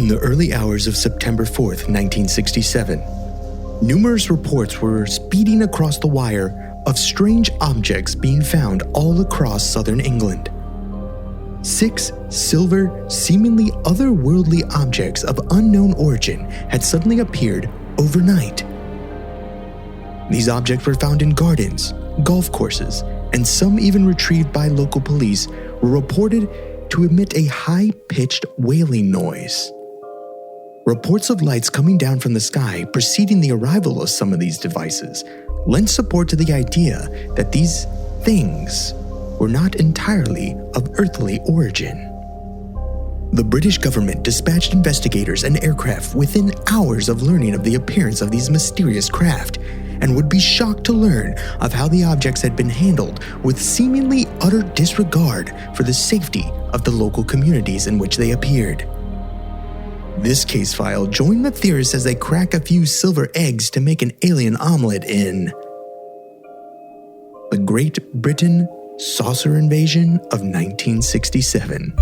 In the early hours of September 4th, 1967, numerous reports were speeding across the wire of strange objects being found all across southern England. 6 silver, seemingly otherworldly objects of unknown origin had suddenly appeared overnight. These objects were found in gardens, golf courses, and some even retrieved by local police were reported to emit a high-pitched wailing noise. Reports of lights coming down from the sky preceding the arrival of some of these devices lent support to the idea that these things were not entirely of earthly origin. The British government dispatched investigators and aircraft within hours of learning of the appearance of these mysterious craft, and would be shocked to learn of how the objects had been handled with seemingly utter disregard for the safety of the local communities in which they appeared. This case file joined the theorists as they crack a few silver eggs to make an alien omelet in the Great Britain Saucer Invasion of 1967.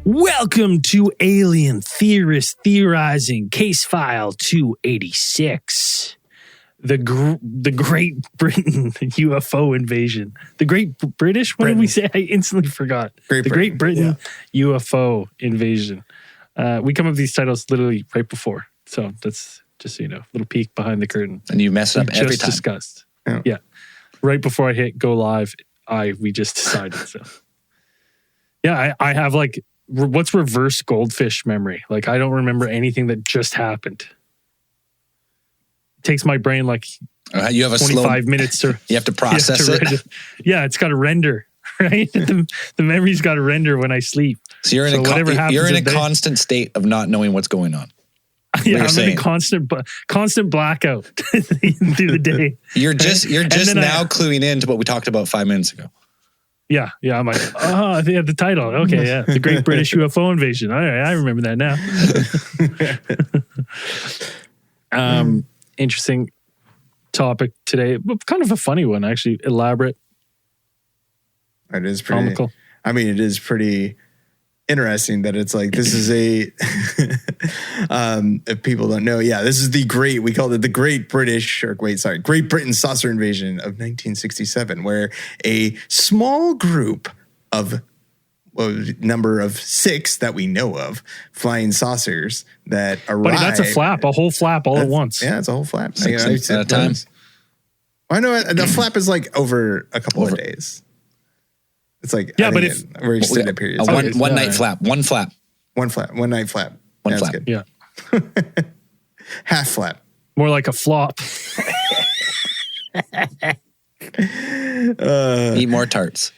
Welcome to Alien Theorist Theorizing Case File 286. The Great Britain UFO invasion. The Great British? What did we say? I instantly forgot. Great Britain UFO invasion. We come up with these titles literally right before. So that's just so you know, a little peek behind the curtain. And you mess it up every time. Discussed. Yeah. Right before I hit go live, we just decided. So yeah, I have like, what's reverse goldfish memory? Like, I don't remember anything that just happened. It takes my brain like you have a 25 minutes to... You have to process it. Yeah, it's got to render, right? the memory's got to render when I sleep. So you're in a constant state of not knowing what's going on. Yeah, I'm in a constant blackout through the day. You're just now cluing in to what we talked about 5 minutes ago. Yeah, I'm like, oh, they have the title. Okay, yeah. The Great British UFO Invasion. All right, I remember that now. Interesting topic today, but kind of a funny one, actually. Elaborate. It is pretty comical. I mean, it is pretty interesting that it's like, this is a, if people don't know, this is we called it the Great Britain Saucer Invasion of 1967, where a small group of, number of 6 that we know of, flying saucers that arrive. Buddy, that's a whole flap all at once. Yeah, it's a whole flap. 6 at a time. I know the flap is like over a couple of days. It's like, yeah, but if we're extended periods. One night flap, one flap. One night flap. One flap. Good. Yeah. Half flap. More like a flop. Eat more tarts.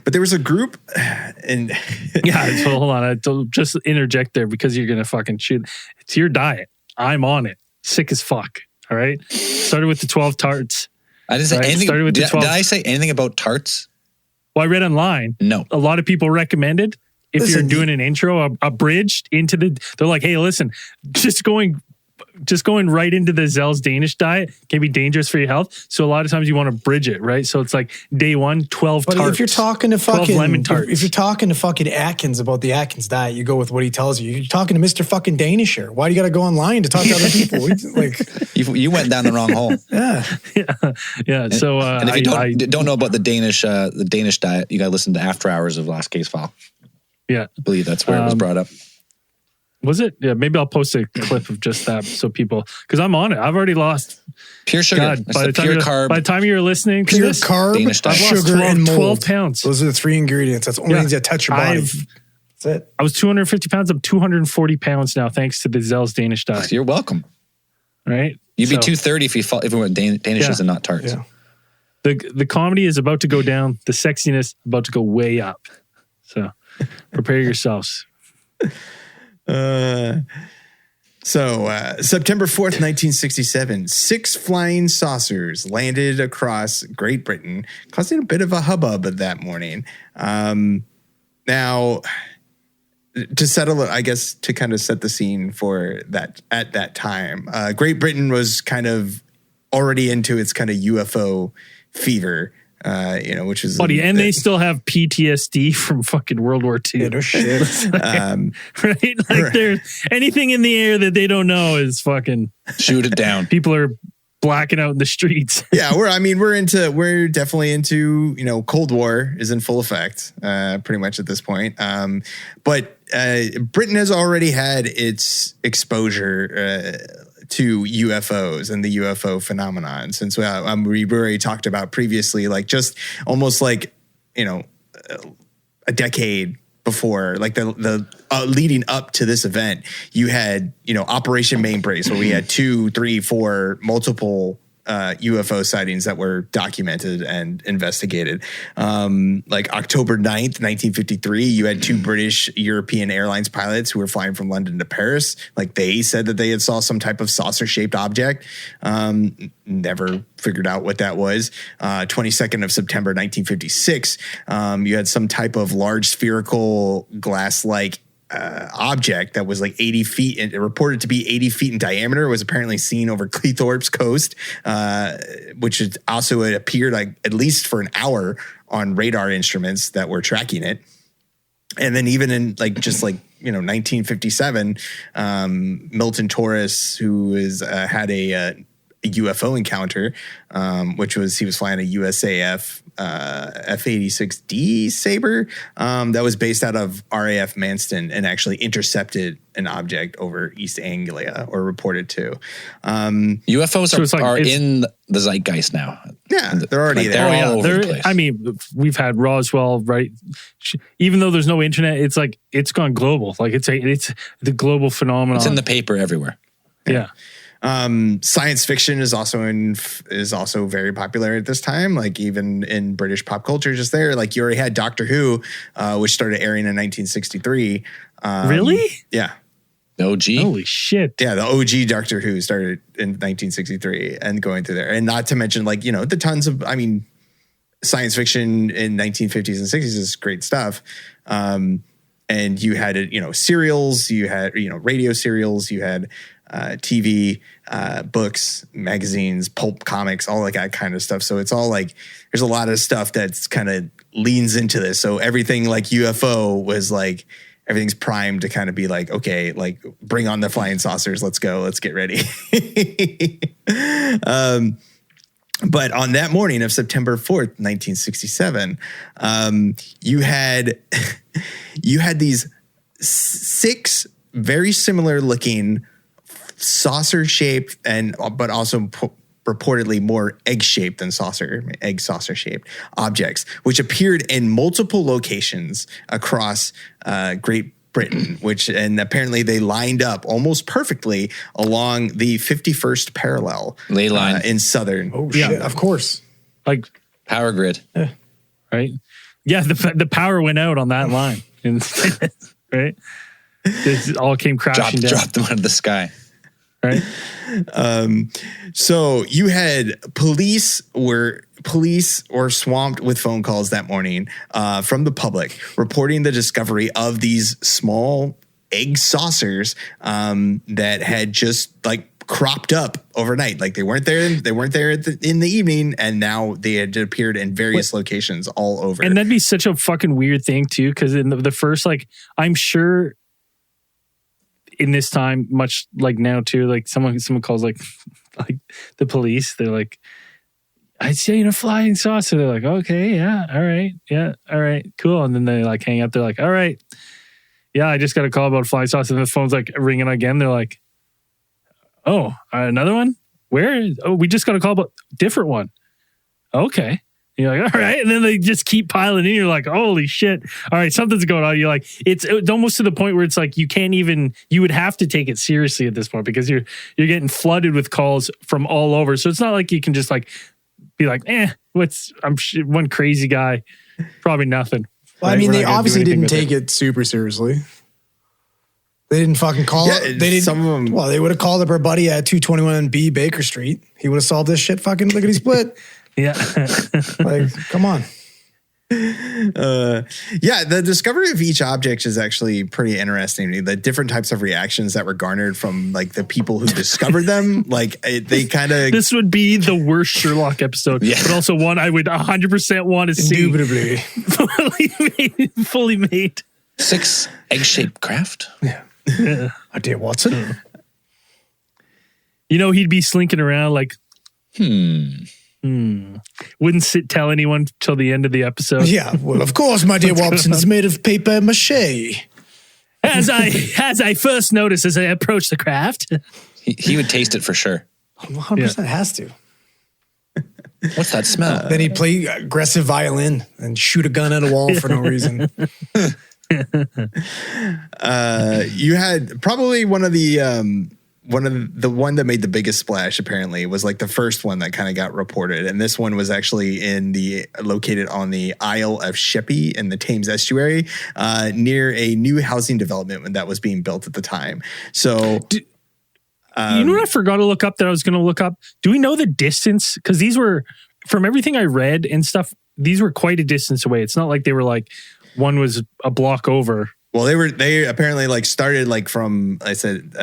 But there was a group and so hold on. I just interject there because you're going to fucking shoot. It's your diet. I'm on it. Sick as fuck. All right. Started with the 12 tarts. I didn't say anything. Did I say anything about tarts? Well, I read online. No. A lot of people recommended if you're doing an intro, abridged into they're like, hey, listen, just going right into the Zell's Danish diet can be dangerous for your health. So a lot of times you want to bridge it, right? So it's like day 1, 12 tarts. But if you're talking to fucking lemon tarts. If you're talking to fucking Atkins about the Atkins diet, you go with what he tells you. You're talking to Mr. fucking Danisher. Why do you got to go online to talk to other people? Like, you went down the wrong hole. Yeah. So and if you don't know about the Danish diet, you got to listen to After Hours of Last Case File. Yeah, I believe that's where it was brought up. Was it? Yeah, maybe I'll post a clip of just that so people, because I'm on it. I've already lost pure sugar. God, by the time you're listening to pure this, carb, Danish diet. sugar, and mold. 12 pounds. Those are the 3 ingredients. That's the only things that touch your body. That's it. I was 250 pounds. I'm 240 pounds now, thanks to the Zell's Danish diet. You're welcome. Right? You'd be 230 if we went Danishes and not tarts. Yeah. The comedy is about to go down. The sexiness about to go way up. So prepare yourselves. So, September 4th, 1967, 6 flying saucers landed across Great Britain, causing a bit of a hubbub that morning. Now, to settle it, I guess, to kind of set the scene for that at that time, Great Britain was kind of already into its kind of UFO fever. Which is buddy, and they still have PTSD from fucking World War II. Yeah, no shit. Right? Like there's anything in the air that they don't know is fucking Shoot it down. people are blacking out in the streets. Yeah, we're definitely into, Cold War is in full effect, pretty much at this point. But Britain has already had its exposure to UFOs and the UFO phenomenon since we already talked about previously, like just almost like, a decade before, like the leading up to this event, you had, Operation Mainbrace, where we had 2, 3, 4 multiple UFO sightings that were documented and investigated. Like October 9th, 1953, you had 2 British European Airlines pilots who were flying from London to Paris. Like they said that they had saw some type of saucer-shaped object. Never figured out what that was. 22nd of September, 1956, you had some type of large spherical glass-like object that was like 80 feet and it reported to be 80 feet in diameter. It was apparently seen over Cleethorpes coast, which is also it appeared like at least for an hour on radar instruments that were tracking it. And then even in 1957, Milton Torres, who had a UFO encounter, which was he was flying a USAF F-86D Sabre that was based out of RAF Manston and actually intercepted an object over East Anglia, or reported to. UFOs are in the zeitgeist now. Yeah, they're already there. They're all over the place. I mean, we've had Roswell, right? Even though there's no internet, it's like it's gone global. Like it's the global phenomenon. It's in the paper everywhere. Yeah. Science fiction is also very popular at this time. Like even in British pop culture, just there. Like you already had Doctor Who, which started airing in 1963. Really? Yeah. The OG. Holy shit. Yeah, the OG Doctor Who started in 1963 and going through there. And not to mention the tons of, science fiction in 1950s and 60s is great stuff. And you had serials, you had radio serials, you had TV, books, magazines, pulp comics, all like that kind of stuff. So it's all like there's a lot of stuff that's kind of leans into this. So everything like UFO was like everything's primed to kind of be like, okay, like bring on the flying saucers. Let's go. Let's get ready. But on that morning of September 4th, 1967, you had these 6 very similar looking saucer-shaped but also reportedly more egg-shaped than saucer-shaped objects, which appeared in multiple locations across Great Britain, and apparently they lined up almost perfectly along the 51st parallel ley line in southern. Oh shit! Of course, like power grid, right? Yeah, the power went out on that line, right? It all came crashing down. Dropped them out of the sky. Right. So you had police were swamped with phone calls that morning from the public reporting the discovery of these small egg saucers that had just like cropped up overnight. Like they weren't there in the evening, and now they had appeared in various locations all over. And that'd be such a fucking weird thing too, because in the first, like, I'm sure in this time, much like now too, like someone calls like the police, they're like, I'd say a flying saucer. They're like, okay, yeah, all right, cool. And then they like hang up. They're like, all right, yeah, I just got a call about a flying saucer. And the phone's like ringing again. They're like, oh, another one? Where? Oh, we just got a call about a different one. Okay. You're like, all right. And then they just keep piling in. You're like, holy shit. All right, something's going on. You're like, it's almost to the point where it's like you would have to take it seriously at this point, because you're getting flooded with calls from all over. So it's not like you can just like be like, one crazy guy, probably nothing. Well, right? I mean, We're they not gonna do obviously anything didn't with take it super seriously. They didn't fucking call Yeah, it. They didn't. some of them- Well, they would have called up our buddy at 221B Baker Street. He would have solved this shit. Fucking lickety split. Yeah. Like, come on. Yeah, the discovery of each object is actually pretty interesting. The different types of reactions that were garnered from like the people who discovered them, like they kind of. This would be the worst Sherlock episode, but also one I would 100% want to see. Indubitably. Fully made. 6 egg-shaped craft. Yeah. Oh, dear Watson. You know, he'd be slinking around like, wouldn't tell anyone till the end of the episode. Yeah. Well, of course, my dear Watson, it's made of paper mache. As I first noticed as I approached the craft. He would taste it for sure. 100% has to. What's that smell? Then he'd play aggressive violin and shoot a gun at a wall for no reason. You had probably one that made the biggest splash apparently was like the first one that kind of got reported, and this one was actually located on the Isle of Sheppey in the Thames estuary, near a new housing development that was being built at the time. So you know what I forgot to look up that I was going to look up? Do we know the distance? Because these were, from everything I read and stuff, these were quite a distance away. It's not like they were like one was a block over. Well, they apparently like started like from, I said,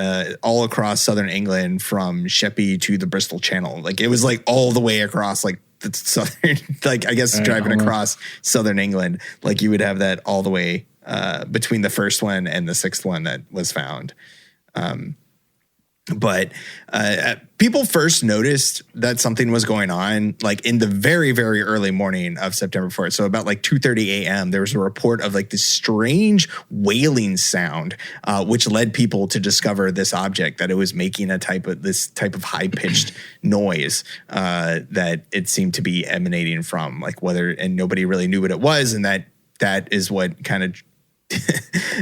all across southern England from Sheppey to the Bristol Channel. Like it was like all the way across like the southern, like I guess driving across southern England, like you would have that all the way between the first one and the sixth one that was found. But people first noticed that something was going on like in the very, very early morning of September 4th. So about like 2:30 a.m., there was a report of like this strange wailing sound, which led people to discover this object, that it was making this type of high-pitched noise that it seemed to be emanating from, like and nobody really knew what it was. And that is what kind of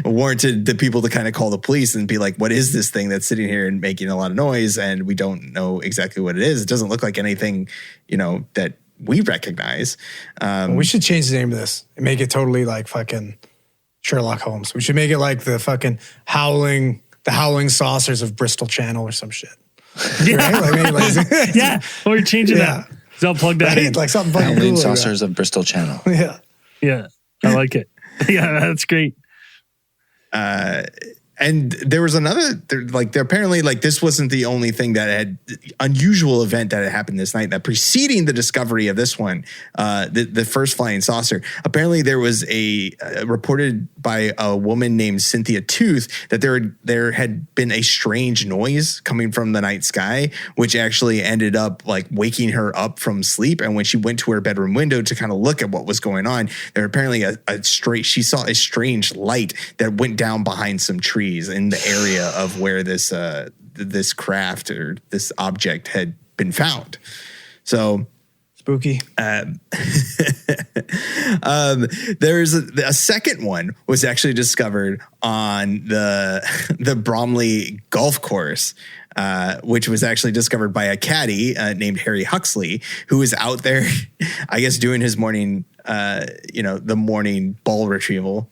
warranted the people to kind of call the police and be like, what is this thing that's sitting here and making a lot of noise? And we don't know exactly what it is. It doesn't look like anything, that we recognize. We should change the name of this and make it totally like fucking Sherlock Holmes. We should make it like the fucking howling saucers of Bristol Channel or some shit. Yeah. Right? Like, yeah. Or changing that. So I'll plug that in. Like something fucking Howling cool saucers of Bristol Channel. Yeah. Yeah. I like it. Yeah, that's great. And there was apparently like this wasn't the only thing that had unusual event that had happened this night. That preceding the discovery of this one, the first flying saucer, apparently there was reported by a woman named Cynthia Tooth that there had been a strange noise coming from the night sky, which actually ended up like waking her up from sleep. And when she went to her bedroom window to kind of look at what was going on, there apparently she saw a strange light that went down behind some trees in the area of where this craft or this object had been found. So spooky. There's a second one was actually discovered on the Bromley golf course, which was actually discovered by a caddy named Harry Huxley, who was out there, I guess, doing his morning, the morning ball retrieval.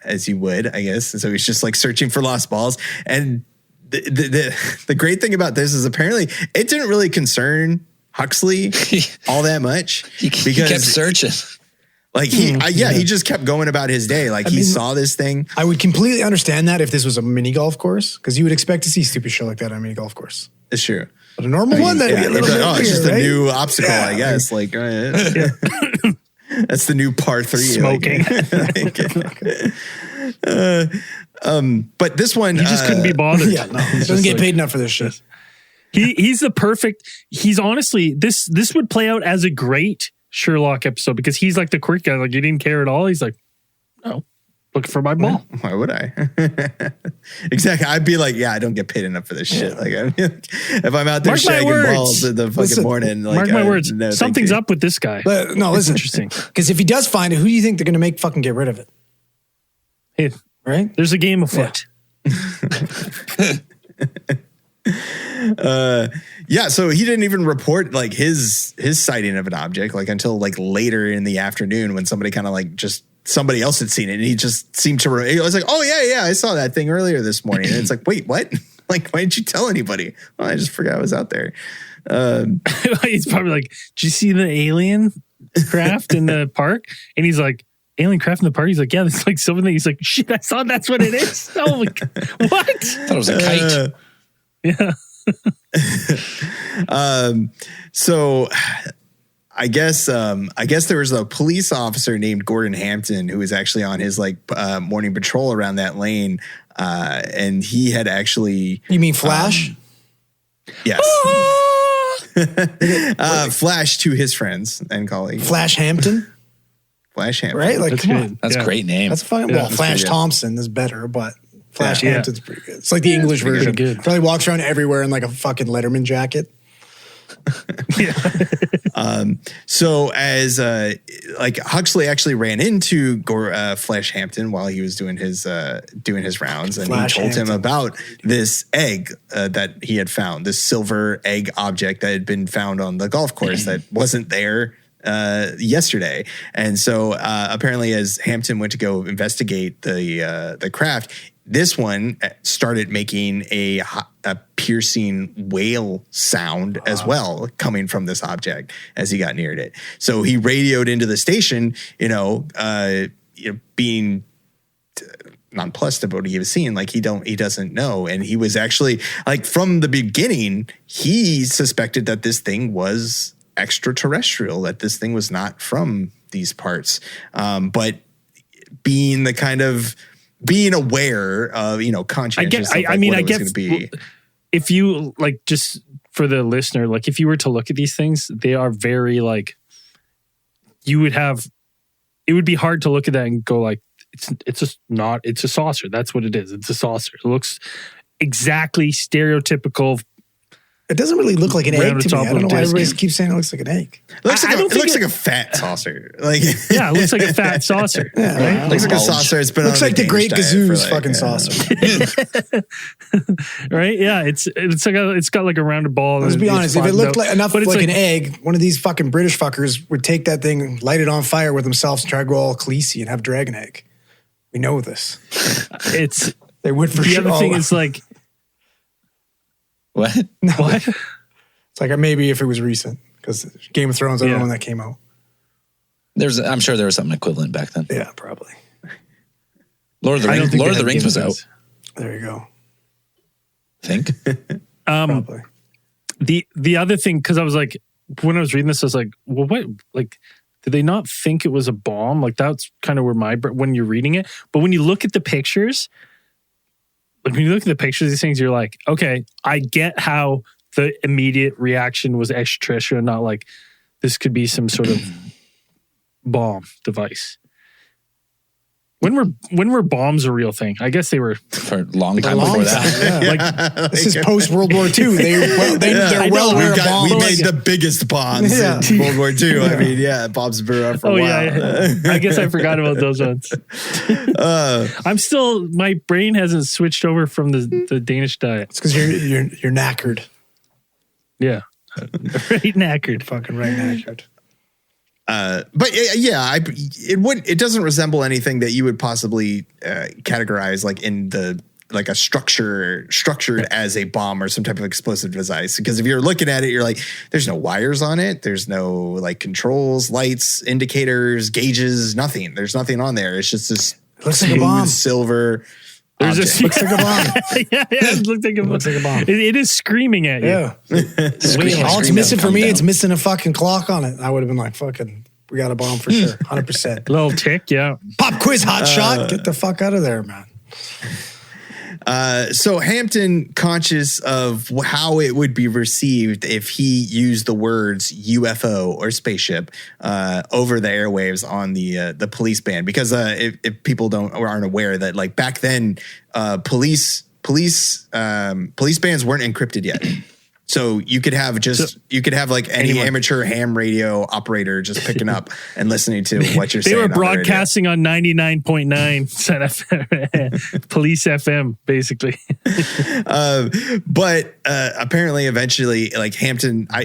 As you would, I guess. And so he's just like searching for lost balls. And the great thing about this is apparently it didn't really concern Huxley all that much. He kept searching. Like he just kept going about his day. Like he saw this thing. I would completely understand that if this was a mini golf course, because you would expect to see stupid shit like that on a mini golf course. It's true. But a normal one, that'd be a little bit it's just weird, a right? new obstacle, I guess. Like, that's the new par 3. Smoking. But this one, he just couldn't be bothered. Yeah, no, he doesn't get paid enough for this shit. He's honestly, this would play out as a great Sherlock episode because he's like the quirk guy. Like, he didn't care at all. He's like, no, looking for my ball. Why would I? Exactly. I'd be like, I don't get paid enough for this shit. Like, if I'm out there shagging balls in the fucking morning, like, mark my words. No, something's up with this guy. But no, listen, interesting. Because if he does find it, who do you think they're going to make fucking get rid of it? Hey, right? There's a game afoot. So he didn't even report like his sighting of an object like until like later in the afternoon when somebody kind of like just somebody else had seen it, and he just seemed to. I was like, "Oh yeah, I saw that thing earlier this morning." And it's like, "Wait, what? Like, why didn't you tell anybody?" Well, I just forgot I was out there. He's probably like, "Did you see the alien craft in the park?" And he's like, "Alien craft in the park?" He's like, "Yeah, it's like something." He's like, "Shit, I saw that's what it is." Oh my God. What? I thought it was a kite. Yeah. So I guess there was a police officer named Gordon Hampton who was actually on his morning patrol around that lane, and he had actually. You mean Flash? Yes. Flash to his friends and colleagues. Flash Hampton, Flash Hampton, right? Like, That's come good. on, That's a great name. that's fine. Yeah, Well, that's Flash pretty good. Thompson is better, but Flash Yeah. Hampton's pretty good. It's like the English pretty version. good. Probably walks around everywhere in like a fucking Letterman jacket. So as Huxley actually ran into Flash Hampton while he was doing his rounds, and Flash he told him Hampton. about this egg that he had found, this silver egg object that had been found on the golf course that wasn't there yesterday. And so apparently, as Hampton went to go investigate the craft, this one started making a piercing wail sound as well, coming from this object as he got near it. So he radioed into the station, being nonplussed about what he was seeing. Like he doesn't know. And he was actually from the beginning, he suspected that this thing was extraterrestrial, that this thing was not from these parts. But being aware of, conscientious. I guess if you just for the listener, if you were to look at these things, they are very it would be hard to look at that and go it's a saucer. That's what it is. It's a saucer. It looks exactly stereotypical. It doesn't really look like an egg to me. I don't know why everybody disc. keeps saying it looks like an egg. It looks like a fat saucer. Yeah, it looks like a fat saucer. Yeah, Right? Looks like a saucer. It's been looks on like the Danish Great diet Gazoo's for, fucking saucer. Right? Yeah, it's got like a rounded ball. Let's be honest. If it looked enough but it's like an egg, one of these fucking British fuckers would take that thing, light it on fire with themselves, and try to go all Khaleesi and have dragon egg. We know this. They would for the sure. other thing is What? what? It's like maybe if it was recent, because Game of Thrones, I don't know when that came out. I'm sure there was something equivalent back then. Yeah, probably. Lord of the Rings was out. There you go. Think. Probably. The other thing, because I was when I was reading this, I was like, well, what? Did they not think it was a bomb? That's kind of where when you're reading it. But when you look at the pictures, when you look at the pictures of these things, you're like, okay, I get how the immediate reaction was extraterrestrial, not this could be some sort of bomb device. When were bombs a real thing? I guess they were For a long time before that. Yeah. This is post World War II. They're well aware of bombs. We made the biggest bombs in World War II. I mean, bombs have been around for a while. Yeah. I guess I forgot about those ones. My brain hasn't switched over from the Danish diet. It's because you're knackered. Yeah. Right knackered. Fucking right knackered. But it doesn't resemble anything that you would possibly categorize in the a structured as a bomb or some type of explosive device. Because if you're looking at it, you're like, there's no wires on it. There's no controls, lights, indicators, gauges, nothing. There's nothing on there. It's just this Looks like a bomb. Silver. Looks like a bomb. It looks like a bomb. It is screaming at you. Yeah. All it's missing for me, it's missing a fucking clock on it. I would have been like, fucking, we got a bomb for sure. 100%. Little tick, yeah. Pop quiz, hot shot. Get the fuck out of there, man. So Hampton, conscious of how it would be received if he used the words UFO or spaceship over the airwaves on the police band, because if people aren't aware that back then police bands weren't encrypted yet. So you could have like any amateur ham radio operator just picking up and listening to what you're saying. They were broadcasting on 99.9 Police FM, basically. But apparently, eventually, like Hampton, I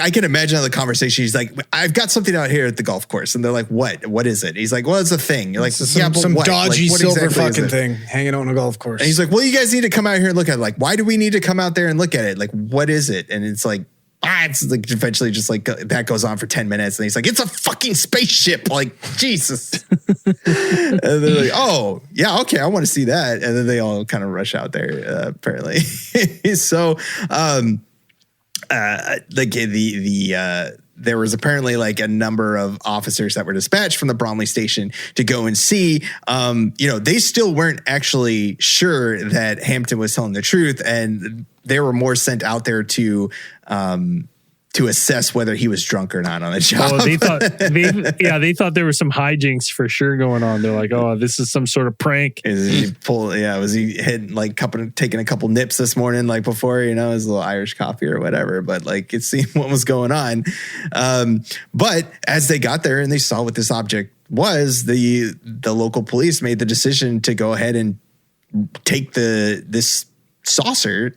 can imagine the conversation. He's like, "I've got something out here at the golf course," and they're like, "What? What is it?" He's like, "Well, it's a thing." You're like, some what? dodgy what silver exactly fucking thing hanging out on a golf course. And he's like, "Well, you guys need to come out here and look at it. Like, why do we need to come out there and look at it? Like, what is it?" And it's like, it's like eventually just like that goes on for 10 minutes. And he's like, "It's a fucking spaceship." Like, Jesus. And they're like, "Oh, yeah, okay, I want to see that." And then they all kind of rush out there, apparently. So, there was apparently like a number of officers that were dispatched from the Bromley station to go and see. They still weren't actually sure that Hampton was telling the truth, and they were more sent out there to assess whether he was drunk or not on the job. Oh, they thought there was some hijinks for sure going on. They're like, "Oh, this is some sort of prank." Was he had like taking a couple nips this morning, like before, his little Irish coffee or whatever, but like it seemed what was going on. But as they got there and they saw what this object was, the local police made the decision to go ahead and take this saucer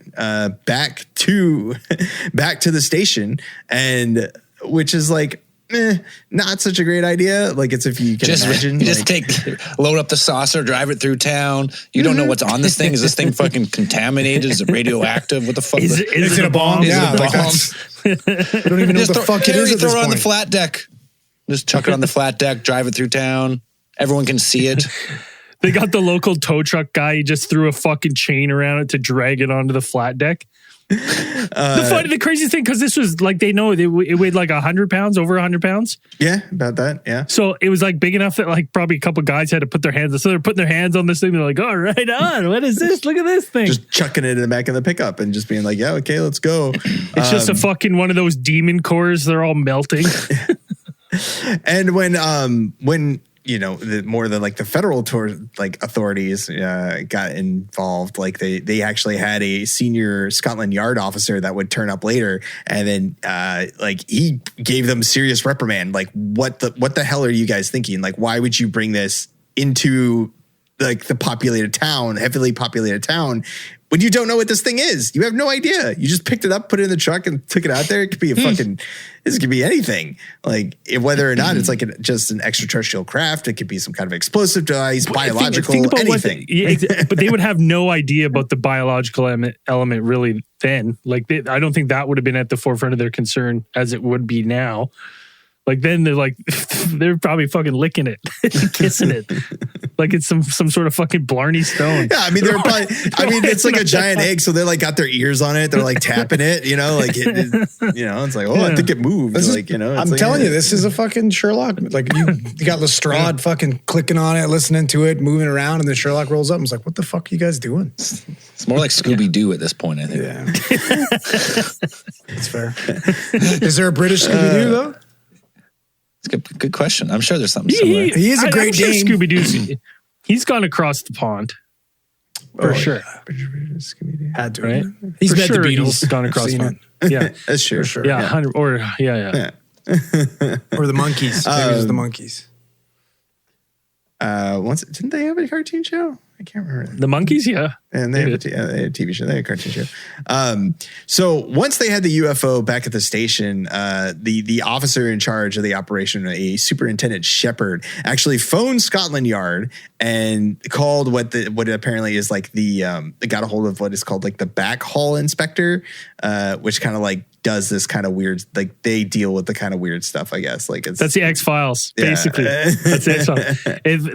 back to the station, and which is like not such a great idea. Like, it's, if you can imagine, load up the saucer, drive it through town. You don't know what's on this thing. Is this thing fucking contaminated? Is it radioactive? What the fuck? Is it a bomb? Yeah, I don't even know what the fuck it is at this throw it on the point. flat deck. Just chuck it on the flat deck, drive it through town. Everyone can see it. They got the local tow truck guy. He just threw a fucking chain around it to drag it onto the flat deck. The craziest thing, because this was like, they know it weighed like 100 pounds, over 100 pounds. Yeah, about that. Yeah. So it was like big enough that like probably a couple guys had to put their hands. So they're putting their hands on this thing. They're like, "Oh, right on. What is this? Look at this thing." Just chucking it in the back of the pickup and just being like, "Yeah, okay, let's go." It's just a fucking one of those demon cores. They're all melting. And when the federal authorities got involved, like they actually had a senior Scotland Yard officer that would turn up later, and then he gave them serious reprimand. Like, what the hell are you guys thinking? Like, why would you bring this into like the heavily populated town, when you don't know what this thing is? You have no idea. You just picked it up, put it in the truck, and took it out there. It could be this could be anything. Like, whether or not it's like just an extraterrestrial craft, it could be some kind of explosive device, biological, anything. But they would have no idea about the biological element really then. Like, I don't think that would have been at the forefront of their concern as it would be now. Like, then they're probably fucking licking it, kissing it, like it's some sort of fucking Blarney Stone. Yeah, I mean, it's like a giant egg, so they like got their ears on it. They're like tapping it, it's like, I think it moved. I'm telling you, this is a fucking Sherlock. Like, you got Lestrade fucking clicking on it, listening to it, moving around, and then Sherlock rolls up and is like, "What the fuck are you guys doing?" It's more like Scooby-Doo at this point, I think. Yeah, that's fair. Is there a British Scooby-Doo though? It's a good question. I'm sure there's something similar. He is a great Dane. Scooby-Doo's. He's gone across the pond. For sure. Had to. Right? He's For met sure the Beatles. He's gone across the pond. Yeah. That's true. For sure. Yeah. 100, Yeah. Or the Monkeys. Maybe it was the Monkeys. Didn't they have a cartoon show? I can't remember. The Monkeys, yeah. And they had a TV show. They had a cartoon show. So once they had the UFO back at the station, the officer in charge of the operation, a Superintendent Shepard, actually phoned Scotland Yard and called what apparently is like got a hold of what is called like the backhaul inspector, which kind of like does this kind of weird, like they deal with the kind of weird stuff, I guess. Like that's the X-Files, basically. That's the X-Files.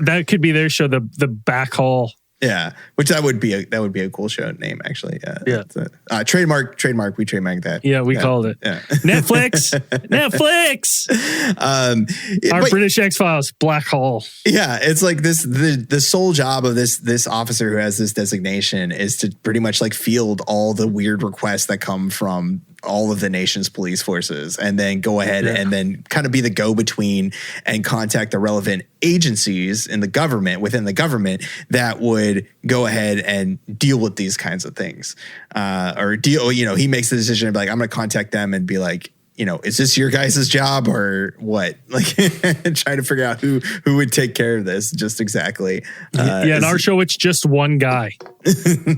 That could be their show, the backhaul. Yeah, which that would be a cool show name, actually. Yeah. Trademark. We trademarked that. Yeah, we called it. Yeah. Netflix. Our British X-Files, Black Hole. Yeah, it's like this. The sole job of this officer who has this designation is to pretty much like field all the weird requests that come from all of the nation's police forces, and then go ahead and then kind of be the go-between and contact the relevant agencies in the government, within the government, that would go ahead and deal with these kinds of things. He makes the decision of like, I'm going to contact them and be like, is this your guys' job or what? Like trying to figure out who would take care of this just exactly. In our show, it's just one guy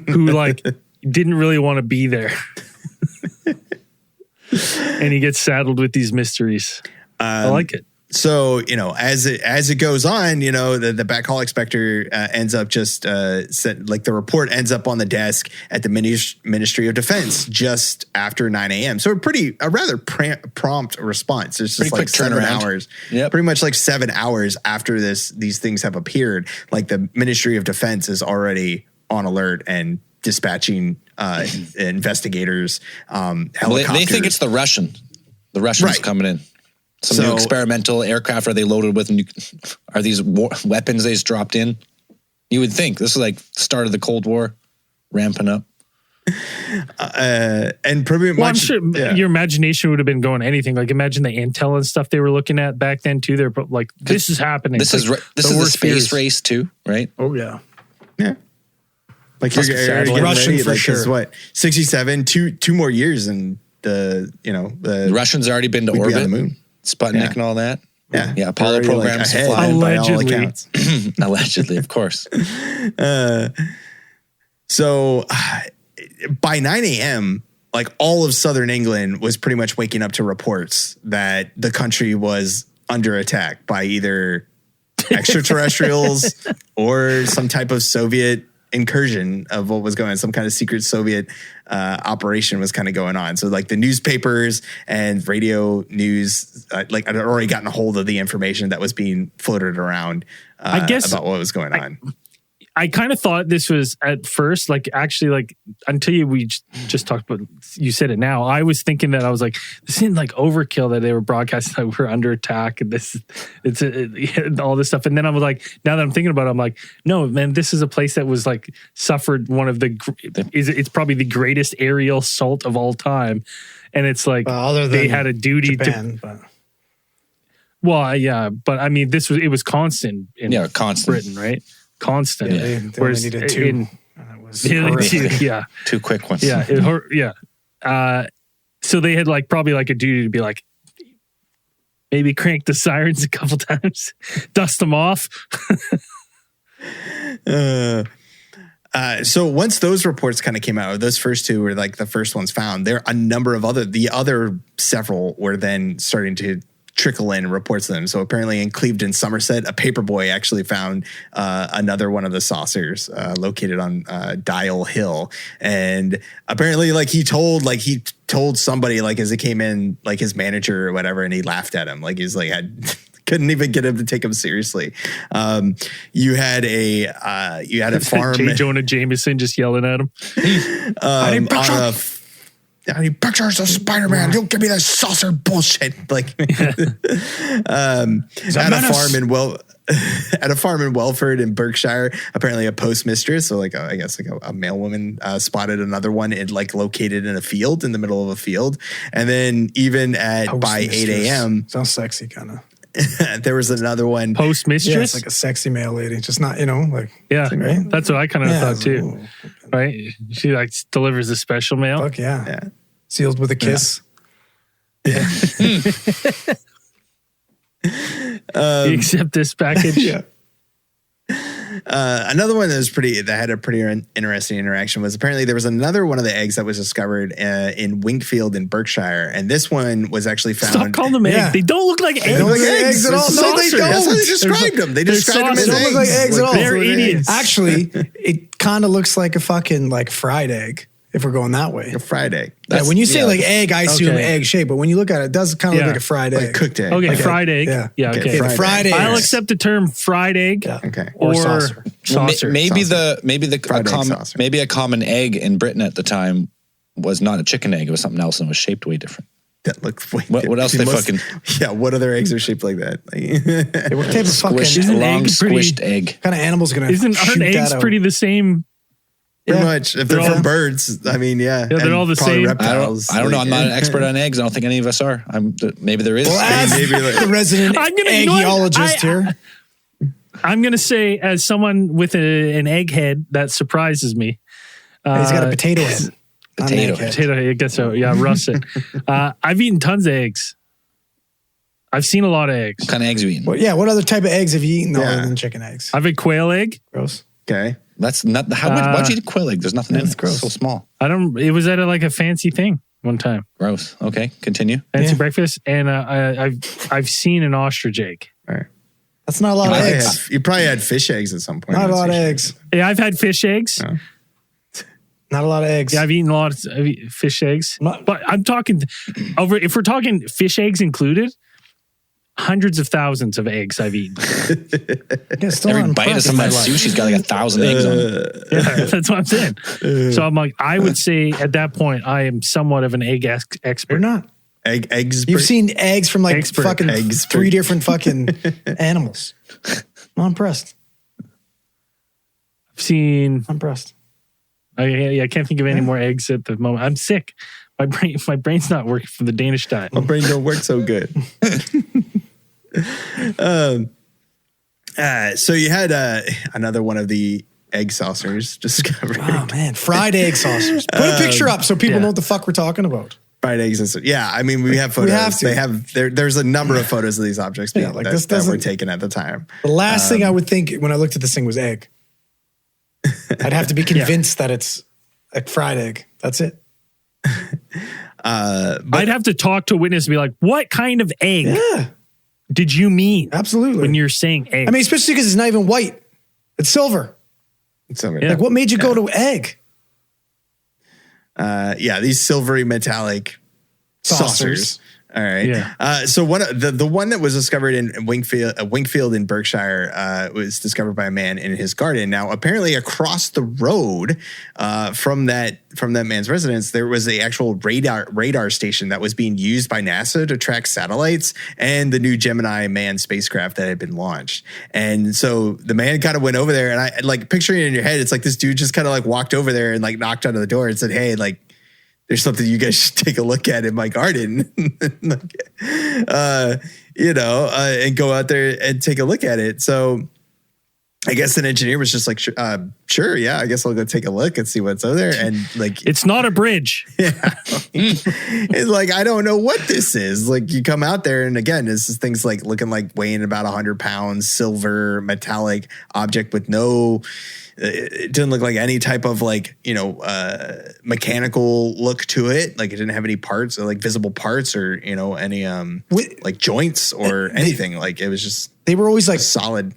who like didn't really want to be there. And he gets saddled with these mysteries. I like it. So, as it goes on, the backhaul inspector ends up the report ends up on the desk at the Ministry of Defense just after 9 a.m. So a rather prompt response. It's just like 7 hours, pretty much like 7 hours after these things have appeared. Like the Ministry of Defense is already on alert and dispatching investigators, helicopters. They think it's the Russians coming in. Some new experimental aircraft. Are they loaded with? Are these weapons they just dropped in? You would think this is like start of the Cold War, ramping up. And pretty much, I'm sure your imagination would have been going anything. Like imagine the intel and stuff they were looking at back then too. They're like, this is happening. This is the space race too, right? Oh yeah. Like you're Russian ready, for like, sure. What 67? Two more years, and the Russians have already been to orbit, on the moon, Sputnik, and all that. Yeah, Apollo programs to fly. Allegedly, allegedly, of course. So by 9 a.m., like all of southern England was pretty much waking up to reports that the country was under attack by either extraterrestrials or some type of Soviet incursion of what was going on. Some kind of secret Soviet operation was kind of going on. So like the newspapers and radio news, like had already gotten a hold of the information that was being floated around I guess, about what was going on. I kind of thought this was at first, like actually, like until we just talked about, you said it now. I was thinking that I was like, this seemed like overkill that they were broadcasting that we're under attack and all this stuff. And then I was like, now that I'm thinking about it, I'm like, no, man, this is a place that was like suffered one of it's probably the greatest aerial assault of all time. And it's like, other than they had a duty Japan, but I mean, it was constant in Britain, right? Constant. Yeah, they only needed two. Two quick ones. So they had like probably like a duty to be like, maybe crank the sirens a couple times, dust them off. So once those reports kind of came out, those first two were like the first ones found. There are a number of the other several were then starting to trickle in reports of them. So apparently in Clevedon, Somerset, a paperboy actually found another one of the saucers located on Dial Hill. And apparently like he told somebody like as it came in, like his manager or whatever, and he laughed at him. Like he's like, couldn't even get him to take him seriously. You had a farm. J. Jonah Jameson just yelling at him. I need pictures of Spider-Man. Don't give me that saucer bullshit. Like, at a farm in Welford in Berkshire, apparently a postmistress, so like I guess like a male woman spotted another one located in a field, in the middle of a field. And then even by 8 a.m. Sounds sexy, kind of. There was another one. Postmistress? Yeah, it's like a sexy male lady. Just not, right? That's what I kind of thought too. Right? She like delivers a special mail. Fuck yeah. Sealed with a kiss. Yeah. You accept this package? Yeah. Another one that had a pretty interesting interaction was apparently there was another one of the eggs that was discovered in Winkfield in Berkshire, and this one was actually found. Stop calling them eggs. They don't look like eggs. They don't look like eggs at all. No, they don't. That's how they described them. They described them as eggs. They don't look like eggs at all. They're idiots. Actually, it kind of looks like a fucking like fried egg. If we're going that way, a fried egg. When you say like egg, I assume egg shape, but when you look at it, it does kind of look like a fried egg, cooked egg. Okay, fried egg. Yeah, okay. Fried egg. I'll accept the term fried egg. Yeah. Okay, or saucer. Maybe saucer. Maybe a common egg in Britain at the time was not a chicken egg; it was something else, and it was shaped way different. That looked way. What else? What other eggs are shaped like that? What type of fucking squished egg? Kind of animals gonna? Aren't eggs pretty the same? Pretty much. If they're from birds, I mean, yeah. Yeah, they're all the same. Reptiles. I don't know. I'm not an expert on eggs. I don't think any of us are. Maybe there is. Well, as the resident eggiologist here. I'm going to say, as someone with an egghead, that surprises me. He's got a potato head. Potato, I guess so. Yeah, russet. I've eaten tons of eggs. I've seen a lot of eggs. What kind of eggs have you eaten? Well, yeah, what other type of eggs have you eaten other than chicken eggs? I've had quail egg. Gross. Okay. That's not why'd you eat quail egg? There's nothing in it. It's gross. It's so small. It was at a fancy thing one time. Gross. Okay, continue. Fancy breakfast, and I've seen an ostrich egg. All right. That's not a lot of eggs. You probably had fish eggs at some point. Not a lot of eggs. Yeah, I've had fish eggs. No. Not a lot of eggs. Yeah, I've eaten a lot of fish eggs. But I'm talking if we're talking fish eggs included, hundreds of thousands of eggs I've eaten. Every bite of some of that sushi's got like 1,000 eggs on it. Yeah, that's what I'm saying. So I'm like, I would say at that point, I am somewhat of an egg expert. You're not. Eggs. You've seen eggs from like fucking eggs. 3 different fucking animals. I'm impressed. I've seen. I'm impressed. I can't think of any more eggs at the moment. I'm sick. My brain's not working from the Danish diet. My brain don't work so good. So you had another one of the egg saucers discovered. Oh man, fried egg saucers. Put a picture up so people know what the fuck we're talking about. Fried eggs. Yeah, I mean, we have photos. We have to. They have. There's a number of photos of these objects Yeah, like this that were taken at the time. The last thing I would think when I looked at this thing was egg. I'd have to be convinced that it's a fried egg. That's it. I'd have to talk to a witness and be like, what kind of egg did you mean? Absolutely. When you're saying egg? I mean, especially because it's not even white. It's silver. Yeah. Like, what made you go to egg? These silvery metallic saucers. All right. Yeah. So the one that was discovered in Wingfield in Berkshire was discovered by a man in his garden. Now, apparently, across the road from that man's residence, there was the actual radar station that was being used by NASA to track satellites and the new Gemini manned spacecraft that had been launched. And so the man kind of went over there, and I like picturing it in your head. It's like this dude just kind of like walked over there and like knocked on the door and said, "Hey, like, there's something you guys should take a look at in my garden," and go out there and take a look at it. So I guess an engineer was just like, sure, yeah, I guess I'll go take a look and see what's over there. And like, it's not a bridge. Yeah. It's like, I don't know what this is. Like, you come out there, and again, this is things like looking like weighing about 100 pounds, silver, metallic object with no, it didn't look like any type of like, mechanical look to it. Like, it didn't have any parts or like visible parts or, any like joints or anything. Like, it was just, they were always like solid.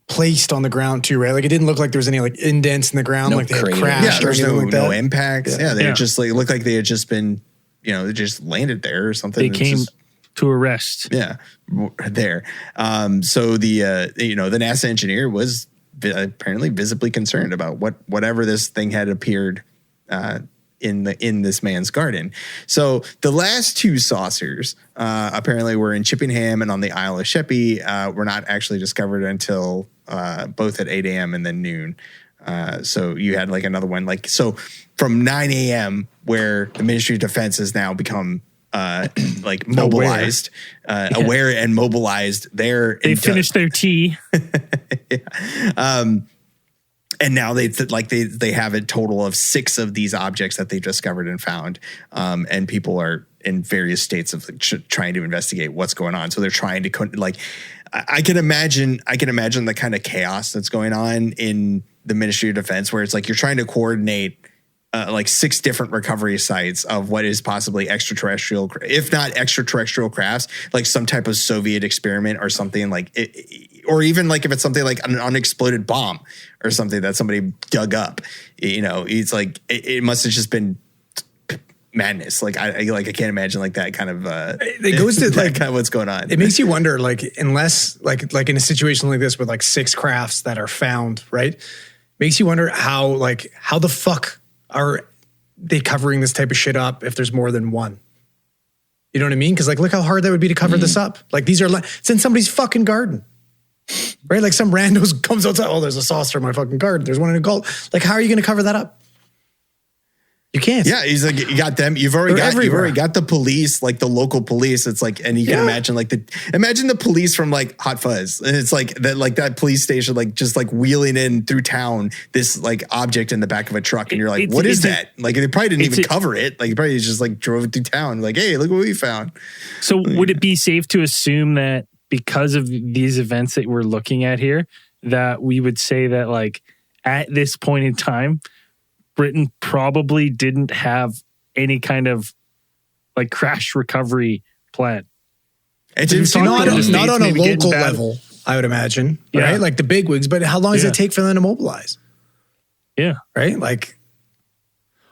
Placed on the ground too, right? Like, it didn't look like there was any like indents in the ground, like they had crashed or anything like that. No impacts. Yeah, they just like looked like they had just been, they just landed there or something. They came to arrest. Yeah, there. So the NASA engineer was apparently visibly concerned about whatever this thing had appeared in this man's garden. So the last two saucers apparently were in Chippingham and on the Isle of Sheppey. Were not actually discovered until both at 8 a.m. and then noon. So you had like another one, like, so from 9 a.m. where the Ministry of Defense has now become like mobilized, aware and mobilized there. They finished their tea. Yeah. And now they have a total of 6 of these objects that they discovered and found. And people are in various states of trying to investigate what's going on. So they're trying to like, I can imagine the kind of chaos that's going on in the Ministry of Defense, where it's like you're trying to coordinate like 6 different recovery sites of what is possibly extraterrestrial, if not extraterrestrial crafts, like some type of Soviet experiment or something like it, or even like if it's something like an unexploded bomb or something that somebody dug up, it's like, it must have just been madness. Like I can't imagine like that kind of, it goes to like kind of what's going on. It makes you wonder, like, unless like in a situation like this with like 6 crafts that are found, right? Makes you wonder how the fuck are they covering this type of shit up if there's more than one? You know what I mean? Because like, look how hard that would be to cover this up. Like, these are it's in somebody's fucking garden, right? Like some randos comes outside. Oh, there's a saucer in my fucking garden. There's one in a gold. Like, how are you going to cover that up? You can't. Yeah, he's like, you got them. You've already got the police, like the local police. It's like, and you can imagine imagine the police from like Hot Fuzz, and it's like that police station, like just like wheeling in through town this like object in the back of a truck, and you're like, what is that? Like they probably didn't even cover it. Like probably just like drove it through town. Like, hey, look what we found. So would it be safe to assume that because of these events that we're looking at here, that we would say that like at this point in time, Britain probably didn't have any kind of like crash recovery plan? It didn't not on a local level, I would imagine, right? Like the bigwigs, but how long does it take for them to mobilize? Yeah. Right? Like,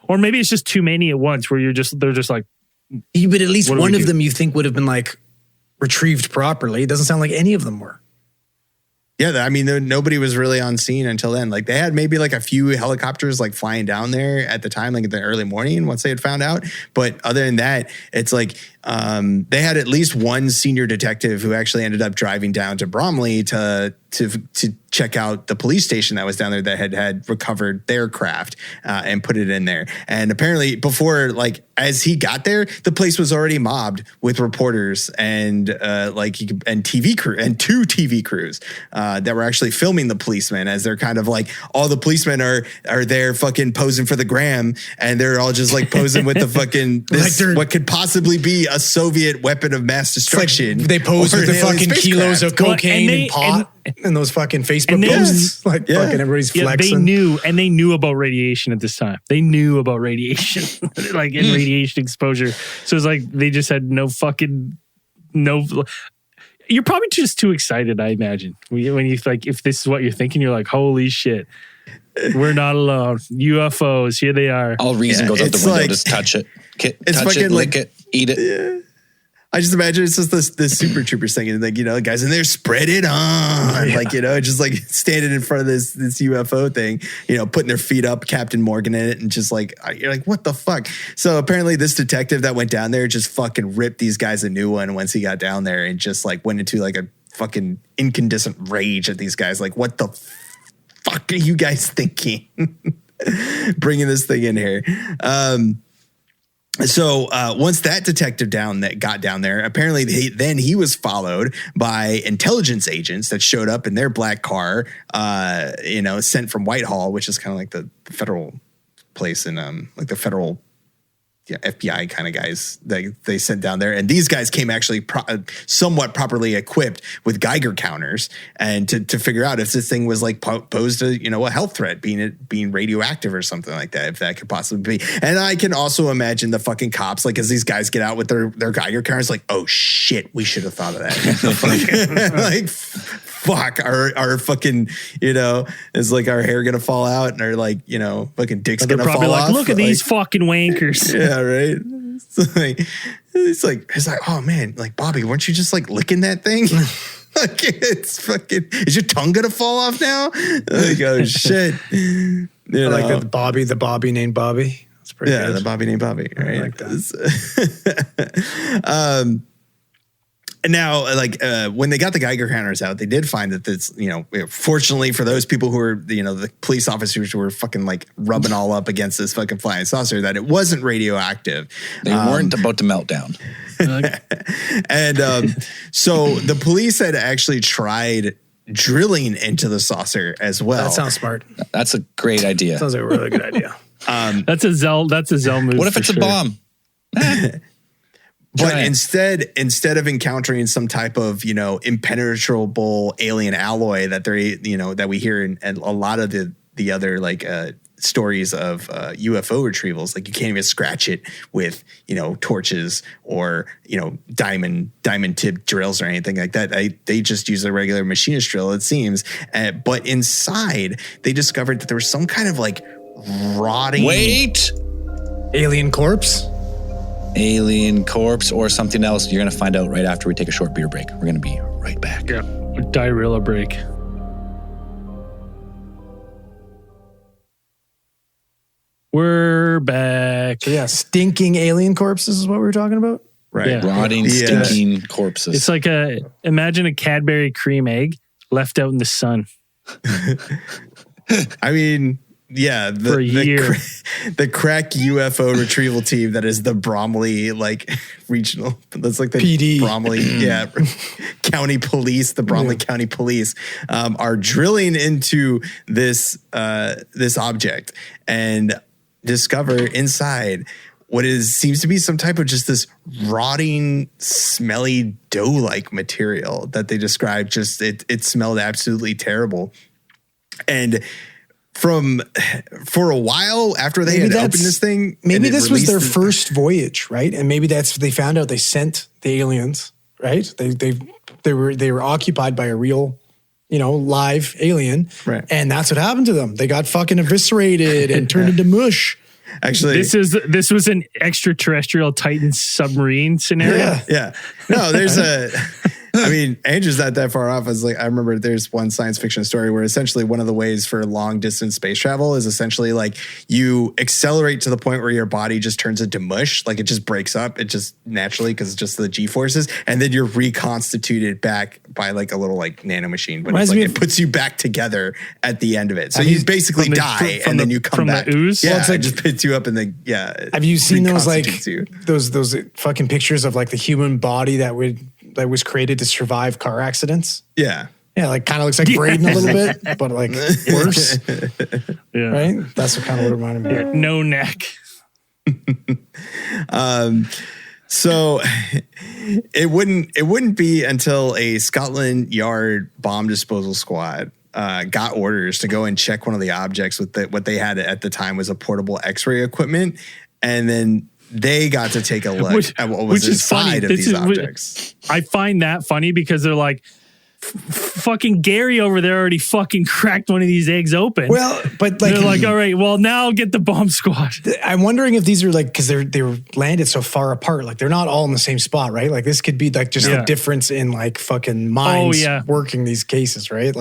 or maybe it's just too many at once where they're just like, but at least one of them you think would have been like retrieved properly. It doesn't sound like any of them were. Yeah, I mean, nobody was really on scene until then. Like they had maybe like a few helicopters like flying down there at the time, like in the early morning once they had found out. But other than that, it's like they had at least one senior detective who actually ended up driving down to Bromley to check out the police station that was down there that had recovered their craft and put it in there. And apparently before, like as he got there, the place was already mobbed with reporters and TV crew and 2 TV crews that were actually filming the policemen as they're kind of like all the policemen are there fucking posing for the gram, and they're all just like posing with the fucking what could possibly be a Soviet weapon of mass destruction. Like they pose with the fucking kilos of cocaine and pot. And those fucking Facebook posts, fucking everybody's flexing. They knew about radiation at this time. They knew about radiation, like in radiation exposure. So it's like they just had no. You're probably just too excited, I imagine. When you like, if this is what you're thinking, you're like, holy shit, we're not alone. UFOs, here they are. All reason goes out the window. Just touch it, lick it, eat it. Yeah. I just imagine it's just this super troopers thing, and like, guys in there, spread it on, just like standing in front of this UFO thing, putting their feet up, Captain Morgan in it, and just like, you're like, what the fuck? So apparently this detective that went down there just fucking ripped these guys a new one once he got down there, and just like went into like a fucking incandescent rage at these guys. Like, what the fuck are you guys thinking? Bringing this thing in here. So once that detective got down there, apparently he was followed by intelligence agents that showed up in their black car, sent from Whitehall, which is kind of like the federal place in like the federal FBI kind of guys that they sent down there. And these guys came actually somewhat properly equipped with Geiger counters and to figure out if this thing was like posed a health threat, being radioactive or something like that, if that could possibly be. And I can also imagine the fucking cops, like as these guys get out with their Geiger counters, like, oh shit, we should have thought of that. Like, fuck, our fucking, is like our hair gonna fall out and our like, fucking dick's gonna fall off. Like, look at these fucking wankers. Yeah, right. It's like, oh man, like Bobby, weren't you just like licking that thing? Like it's fucking, is your tongue gonna fall off now? Like, oh shit. Like the Bobby named Bobby. That's pretty good. The Bobby named Bobby. Right. I like that. Now, like when they got the Geiger counters out, they did find that this, fortunately for those people who were, the police officers who were fucking like rubbing all up against this fucking flying saucer, that it wasn't radioactive. They weren't about to melt down. And so the police had actually tried drilling into the saucer as well. That sounds smart. That's a great idea. Sounds like a really good idea. That's a Zell move. What if it's a bomb? But instead of encountering some type of, impenetrable alien alloy that that we hear in a lot of the other like stories of UFO retrievals, like you can't even scratch it with, torches or, diamond tipped drills or anything like that. They just use a regular machinist drill, it seems. But inside, they discovered that there was some kind of like rotting. Wait! Alien corpse or something else. You're going to find out right after we take a short beer break. We're going to be right back. Yeah, diarrhea break. We're back. So yeah, stinking alien corpses is what we were talking about? Right. Yeah. Rotting, stinking corpses. It's like imagine a Cadbury cream egg left out in the sun. I mean, for a year. The crack UFO retrieval team that is the Bromley regional. That's like the PD. Bromley, county police. The Bromley County Police are drilling into this object and discover inside what seems to be some type of just this rotting, smelly dough-like material that they described. Just it smelled absolutely terrible, and for a while after they had opened this thing, maybe this was their first voyage, right? And maybe that's what they found out. They sent the aliens, right? They were occupied by a real, live alien, right? And that's what happened to them. They got fucking eviscerated and turned into mush. Actually, this was an extraterrestrial Titan submarine scenario. Yeah. No, there's Andrew's not that far off. I remember there's one science fiction story where essentially one of the ways for long distance space travel is essentially you accelerate to the point where your body just turns into mush. It just breaks up. It just naturally, because it's just the G forces. And then you're reconstituted back by a little nano machine. But it puts you back together at the end of it. So you basically die and then you come back. The ooze? Yeah, it just pits you up and then, Have you seen those fucking pictures of the human body that was created to survive car accidents? Yeah. Yeah, kind of looks like Braden a little bit, but worse. Yeah. Right? That's what kind of what it reminded me of. No neck. So it wouldn't be until a Scotland Yard bomb disposal squad got orders to go and check one of the objects with what they had at the time was a portable X-ray equipment, and then they got to take a look at what was inside of these objects. I find that funny because they're like, fucking Gary over there already fucking cracked one of these eggs open. Well, but they're like, all right, well, now get the bomb squad. I'm wondering if these are because they were landed so far apart. They're not all in the same spot, right? This could be just the difference in fucking minds working these cases, right?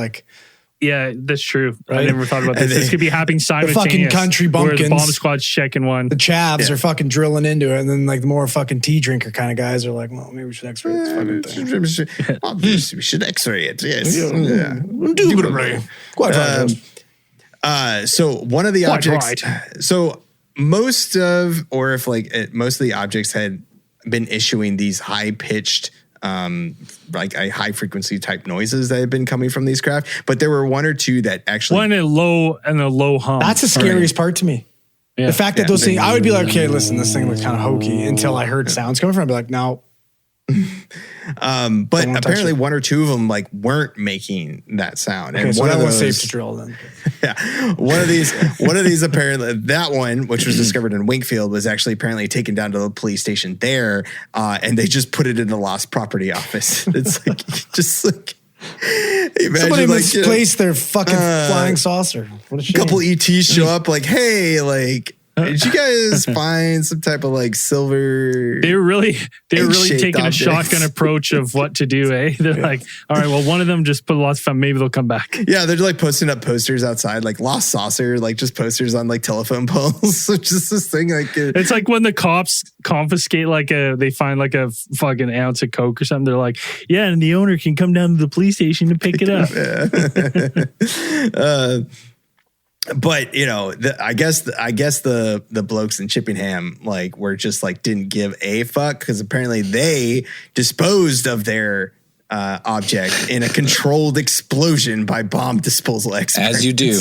Yeah, that's true. Right? I never thought about this. This could be happening simultaneous. The fucking country bumpkins. Where the bomb squad's checking one. The chavs are fucking drilling into it. And then the more fucking tea drinker kind of guys are like, well, maybe we should x-ray this fucking thing. We should x-ray it. Yes. Yeah. Indubitably. Quite right. So one of the objects. So most of the objects had been issuing these high-pitched a high frequency type noises that had been coming from these craft, but there were one or two that actually a low hum. That's the scariest part to me. Yeah. The fact that those things, I would be like, okay, listen, this thing looks kind of hokey until I heard sounds coming from it. I'd be like, no. But apparently one or two of them weren't making that sound. Okay, and so one that of one's those, safe to drill then. Yeah. One of these apparently, that one, which was discovered in Winkfield, was actually apparently taken down to the police station there. And they just put it in the lost property office. It's imagine somebody misplaced their fucking flying saucer. What a shame. A couple ETs show up hey, did you guys find some type of silver? They were really taking a shotgun approach of what to do, eh? They're like, all right, well, one of them just put lots of fun. Maybe they'll come back. Yeah, they're posting up posters outside, lost saucer, just posters on telephone poles. So just this thing it's like when the cops confiscate they find a fucking ounce of coke or something. They're like, yeah, and the owner can come down to the police station to pick it up. Yeah. But I guess the blokes in Chippenham were just didn't give a fuck, because apparently they disposed of their object in a controlled explosion by bomb disposal experts. As you do.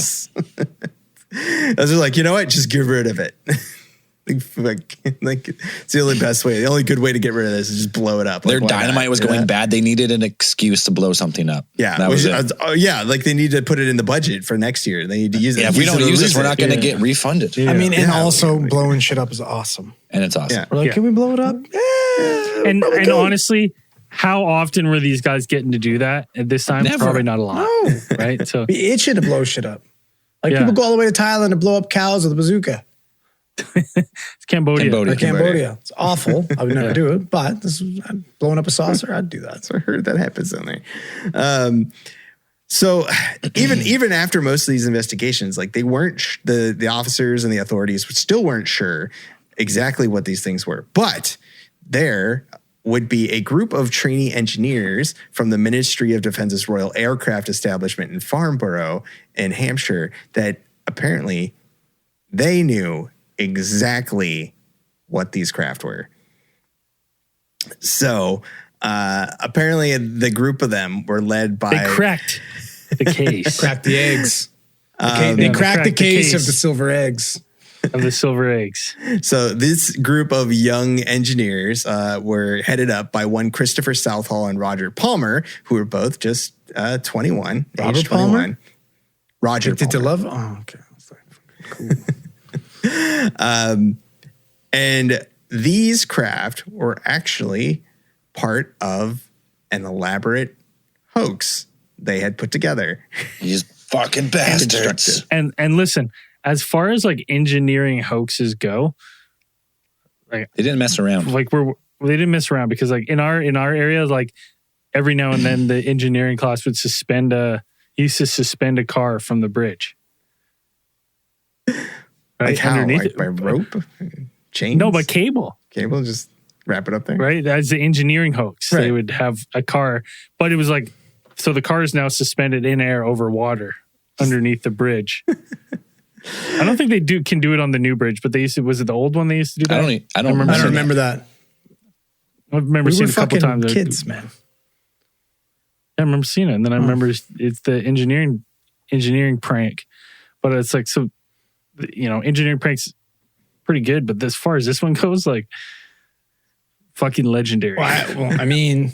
Those are you know what? Just get rid of it. It's the only best way. The only good way to get rid of this is just blow it up. Their dynamite was going bad. They needed an excuse to blow something up. Yeah, that was it. They need to put it in the budget for next year. They need to use it. Yeah, if we don't use this, we're not going to get refunded. Yeah. And also blowing shit up is awesome. And it's awesome. Yeah. We're can we blow it up? Yeah, and honestly, how often were these guys getting to do that at this time? Never. Probably not a lot. No. Right? So be itching to blow shit up. People go all the way to Thailand to blow up cows with a bazooka. It's Cambodia. It's awful. I would never do it, but blowing up a saucer, I'd do that. So I heard that happens down there. So even after most of these investigations, they weren't the officers and the authorities still weren't sure exactly what these things were. But there would be a group of trainee engineers from the Ministry of Defence's Royal Aircraft Establishment in Farnborough in Hampshire that apparently they knew exactly what these craft were. So apparently the group of them were led by... They cracked the case. Cracked the eggs. They cracked the case of the silver eggs. Of the silver eggs. So this group of young engineers were headed up by one Christopher Southall and Roger Palmer, who were both just 21. Robert age 21. Palmer? Roger Did Palmer. to love? Oh, okay. Cool. And these craft were actually part of an elaborate hoax they had put together. These fucking bastards. And listen, as far as like engineering hoaxes go, like They didn't mess around. like they didn't mess around, because like in our area, like every now and then the engineering class would used to suspend a car from the bridge. Right? Like how? Underneath Like it. by rope? Chains? No, by cable. Cable? Just wrap it up there? Right? That's the engineering hoax. Right. They would have a car, but it was like, so the car is now suspended in air over water underneath the bridge. I don't think they can do it on the new bridge, but they used to. Was it the old one they used to do that? I don't remember. I don't remember that. I remember We seeing were it a couple fucking times. kids, man. I remember seeing it, and then I remember it's the engineering prank. But it's like, so, engineering pranks pretty good, but as far as this one goes, like, fucking legendary. Well, I mean,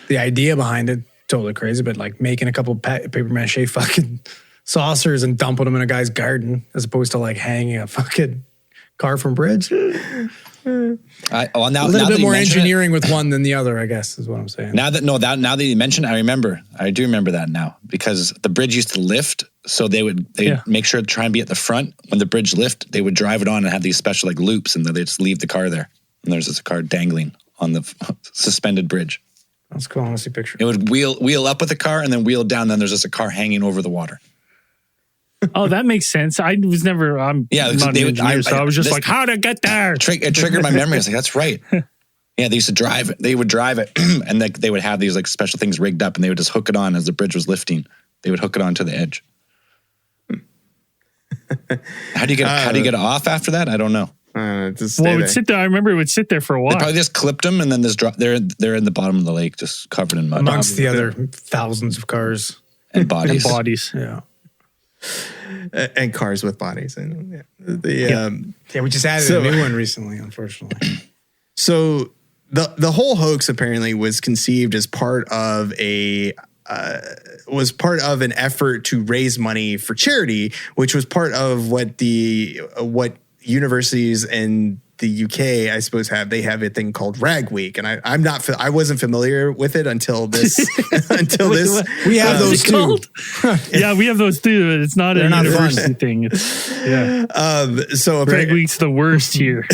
the idea behind it, totally crazy, but like making a couple paper mache fucking saucers and dumping them in a guy's garden as opposed to like hanging a fucking car from bridge. Now A little that bit you more mention engineering with one than the other, I guess, is what I'm saying. now that you mention it, I do remember that now, because the bridge used to lift, so they'd make sure to try and be at the front. When the bridge lift, they would drive it on and have these special like loops, and then they just leave the car there, and there's just a car dangling on the suspended bridge. That's cool. I want to see a picture. It would wheel up with the car and then wheel down. Then there's just a car hanging over the water. Oh, that makes sense. I was never. I'm not an engineer, so I was just like, how to get there? It triggered my memory. I was like, that's right. Yeah, they used to drive it. They would drive it, and they would have these like special things rigged up, and they would just hook it on as the bridge was lifting. They would hook it onto the edge. How do you get it off after that? I don't know. Just Well, it would sit there. I remember it would sit there for a while. They probably just clipped them, and then they're in the bottom of the lake, just covered in mud. Amongst the other thousands of cars. and bodies. And bodies. Yeah. And cars with bodies. And Yeah, we just added a new one recently, unfortunately. So the whole hoax apparently was conceived as part of an effort to raise money for charity, which was part of what universities in the UK, I suppose, have a thing called Rag Week, and I wasn't familiar with it until this. We have those too. Yeah, we have those too. But it's not a university thing. So Rag Week's the worst here.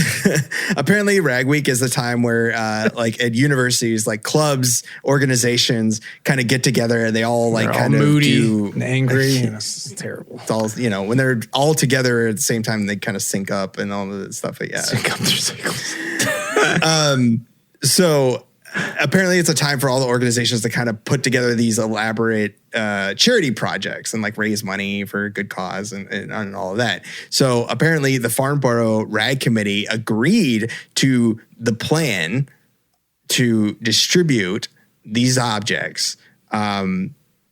Apparently, Rag Week is the time where, like at universities, like clubs, organizations, kind of get together and they all like They're kind all of moody and angry. And it's terrible. It's all when they're all together at the same time, they kind of sync up and all of that stuff. But yeah. Sync up their cycles. So apparently it's a time for all the organizations to kind of put together these elaborate charity projects and like raise money for a good cause and all of that. So apparently the Farnborough Rag Committee agreed to the plan to distribute these objects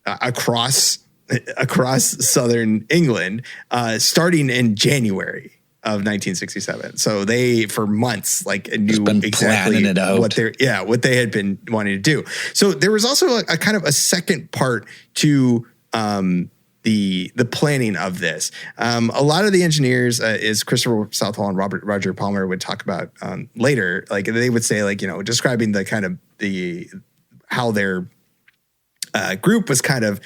across southern England starting in January of 1967. So they, for months, like knew exactly what they had been wanting to do. So there was also a kind of a second part to the planning of this. A lot of the engineers, is Christopher Southall and Roger Palmer would talk about later. Like they would say, like, describing the kind of how their group was kind of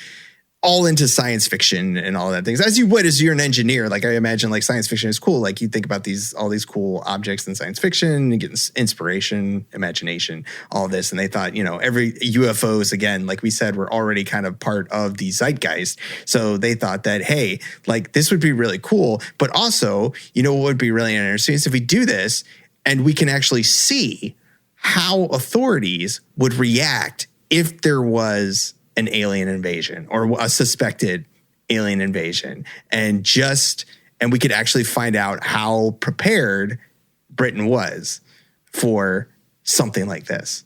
all into science fiction and all that things, as you would as you're an engineer. Like I imagine like science fiction is cool. Like you think about all these cool objects in science fiction, you get inspiration, imagination, all of this. And they thought, every UFOs, again, like we said, were already kind of part of the zeitgeist. So they thought that, hey, like this would be really cool. But also, what would be really interesting is if we do this and we can actually see how authorities would react if there was an alien invasion or a suspected alien invasion, and we could actually find out how prepared Britain was for something like this.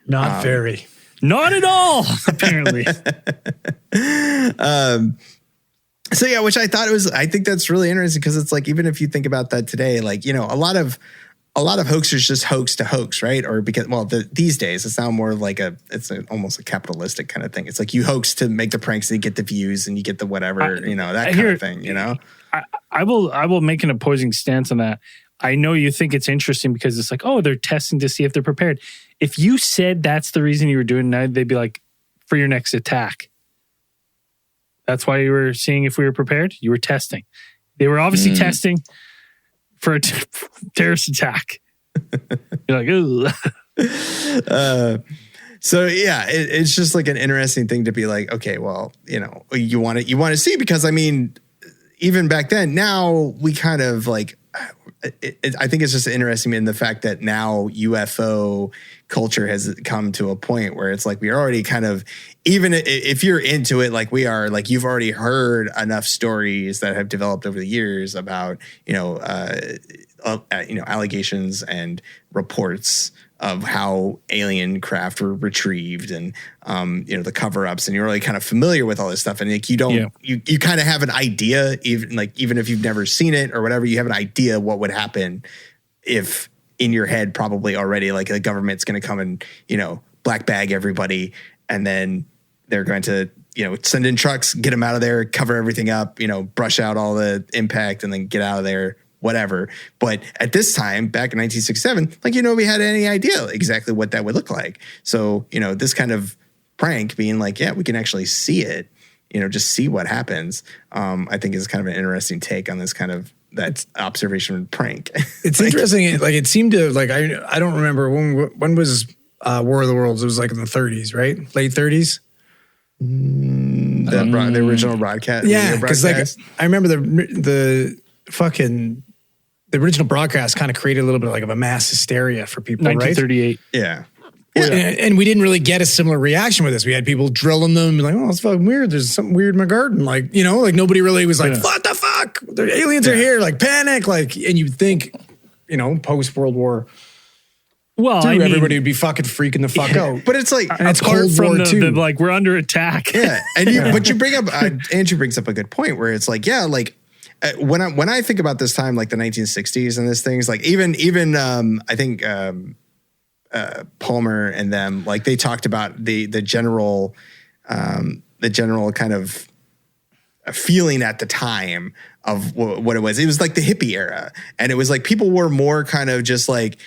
Not very. Not at all, apparently. So yeah, which I think that's really interesting, because it's like, even if you think about that today, like, you know, a lot of hoaxers just hoax to hoax, right? Or because, well, these days it's now more like almost a capitalistic kind of thing. It's like you hoax to make the pranks and you get the views and you get the whatever, that kind of thing, you know? I will make an opposing stance on that. I know you think it's interesting because it's like, oh, they're testing to see if they're prepared. If you said that's the reason you were doing that, they'd be like, for your next attack. That's why you were seeing if we were prepared? You were testing. They were obviously testing for a terrorist attack. You're like, ooh. So yeah, it's just like an interesting thing to be like, okay, well, you know, you want to see, because I mean, even back then, now we kind of like, I think it's just interesting in the fact that now UFO culture has come to a point where it's like, we are already kind of, even if you're into it, like we are, like you've already heard enough stories that have developed over the years about, allegations and reports of how alien craft were retrieved, and the cover-ups, and you're really kind of familiar with all this stuff, and like you kind of have an idea, even if you've never seen it or whatever, you have an idea what would happen if in your head probably already, like the government's going to come and black bag everybody, and then they're going to send in trucks, get them out of there, cover everything up, brush out all the impact, and then get out of there. Whatever. But at this time, back in 1967, like, we had any idea exactly what that would look like. So, this kind of prank being like, yeah, we can actually see it, just see what happens. I think is kind of an interesting take on this kind of that observation prank. It's interesting. Like, it seemed to, like, I don't remember when was War of the Worlds? It was like in the 30s, right? Late 30s. The original broadcast. Yeah. Because like, I remember the original broadcast kind of created a little bit like of a mass hysteria for people, 1938. Right? Yeah. And we didn't really get a similar reaction with this. We had people drilling them, like, oh, it's fucking weird. There's something weird in my garden. Like, like nobody really was like, what the fuck? The aliens are here, like panic. Like, and you'd think, post World War II, everybody would be fucking freaking the fuck out. But it's like, and it's Cold War too. Like, we're under attack. Yeah. And but you bring up, Andrew brings up a good point where it's like, yeah, like, when I think about this time, like the 1960s and this things, like even I think Palmer and them, like they talked about the general kind of feeling at the time of what it was. It was like the hippie era, and it was like people were more kind of just like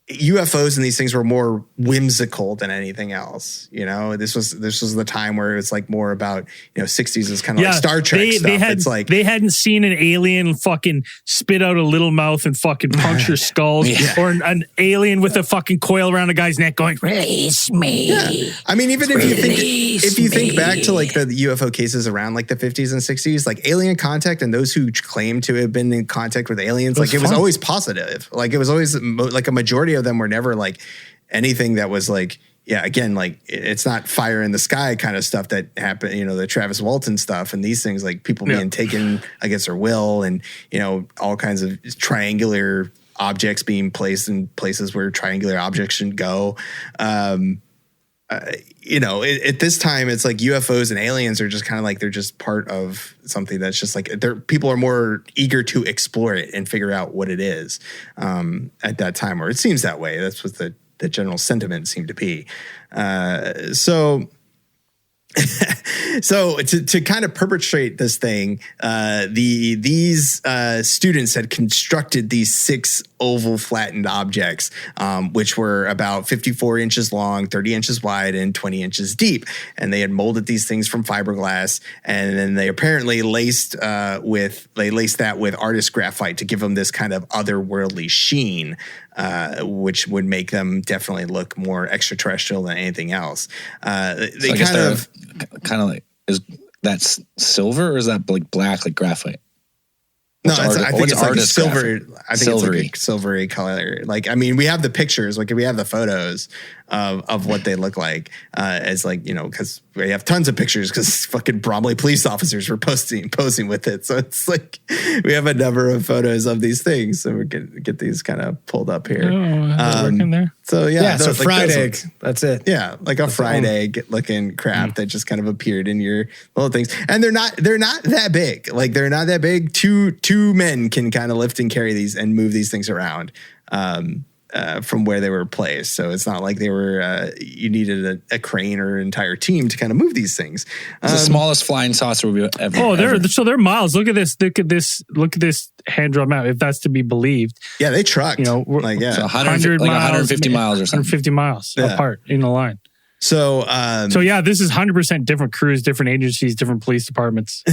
UFOs and these things were more whimsical than anything else. This was the time where it's like more about 60s is kind of like Star Trek stuff. It's like they hadn't seen an alien fucking spit out a little mouth and fucking puncture skulls, or an alien with a fucking coil around a guy's neck going, "Release me." Yeah. I mean, even if you think back to like the UFO cases around like the 50s and 60s, like alien contact and those who claim to have been in contact with aliens, like it was always positive. Like it was always like a majority of them were never like anything that was like, again, like it's not fire in the sky kind of stuff that happened, the Travis Walton stuff and these things, like people being taken against their will, and all kinds of triangular objects being placed in places where triangular objects shouldn't go. At this time, it's like UFOs and aliens are just kind of like, they're just part of something that's just like, people are more eager to explore it and figure out what it is at that time, or it seems that way. That's what the general sentiment seemed to be. So to kind of perpetrate this thing, these students had constructed these 6 oval flattened objects, which were about 54 inches long, 30 inches wide, and 20 inches deep. And they had molded these things from fiberglass, and then they apparently laced that with artist graphite to give them this kind of otherworldly sheen, which would make them definitely look more extraterrestrial than anything else. They kind of like, is that silver or is that like black, like graphite? No, I think it's like silver. I think it's like a silvery color. Like, I mean, we have the pictures, like we have the photos of what they look like, as like, because we have tons of pictures because fucking Bromley police officers were posing with it. So it's like we have a number of photos of these things. So we can get these kind of pulled up here. Working there. So yeah, so fried egg. That's it. Yeah, like a fried egg looking crap that just kind of appeared in your little things. And they're not that big. Like they're not that big. Two men can kind of lift and carry these and move these things around. From where they were placed. So it's not like they were, you needed a crane or an entire team to kind of move these things. It's the smallest flying saucer we've ever. Oh, they're miles. Look at this hand drawn map. If that's to be believed. Yeah, they trucked. So 100 like 150 miles or something. 150 miles apart in the line. So yeah, this is 100% different crews, different agencies, different police departments.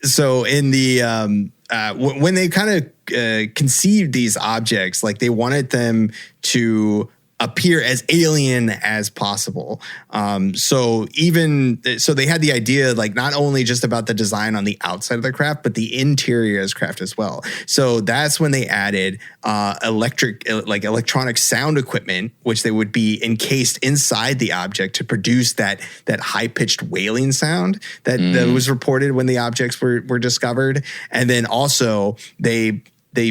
So in the when they kind of conceived these objects, like they wanted them to appear as alien as possible. So they had the idea, like not only just about the design on the outside of the craft, but the interior of the craft as well. So that's when they added electronic sound equipment, which they would be encased inside the object to produce that high pitched wailing sound that was reported when the objects were discovered. And then also they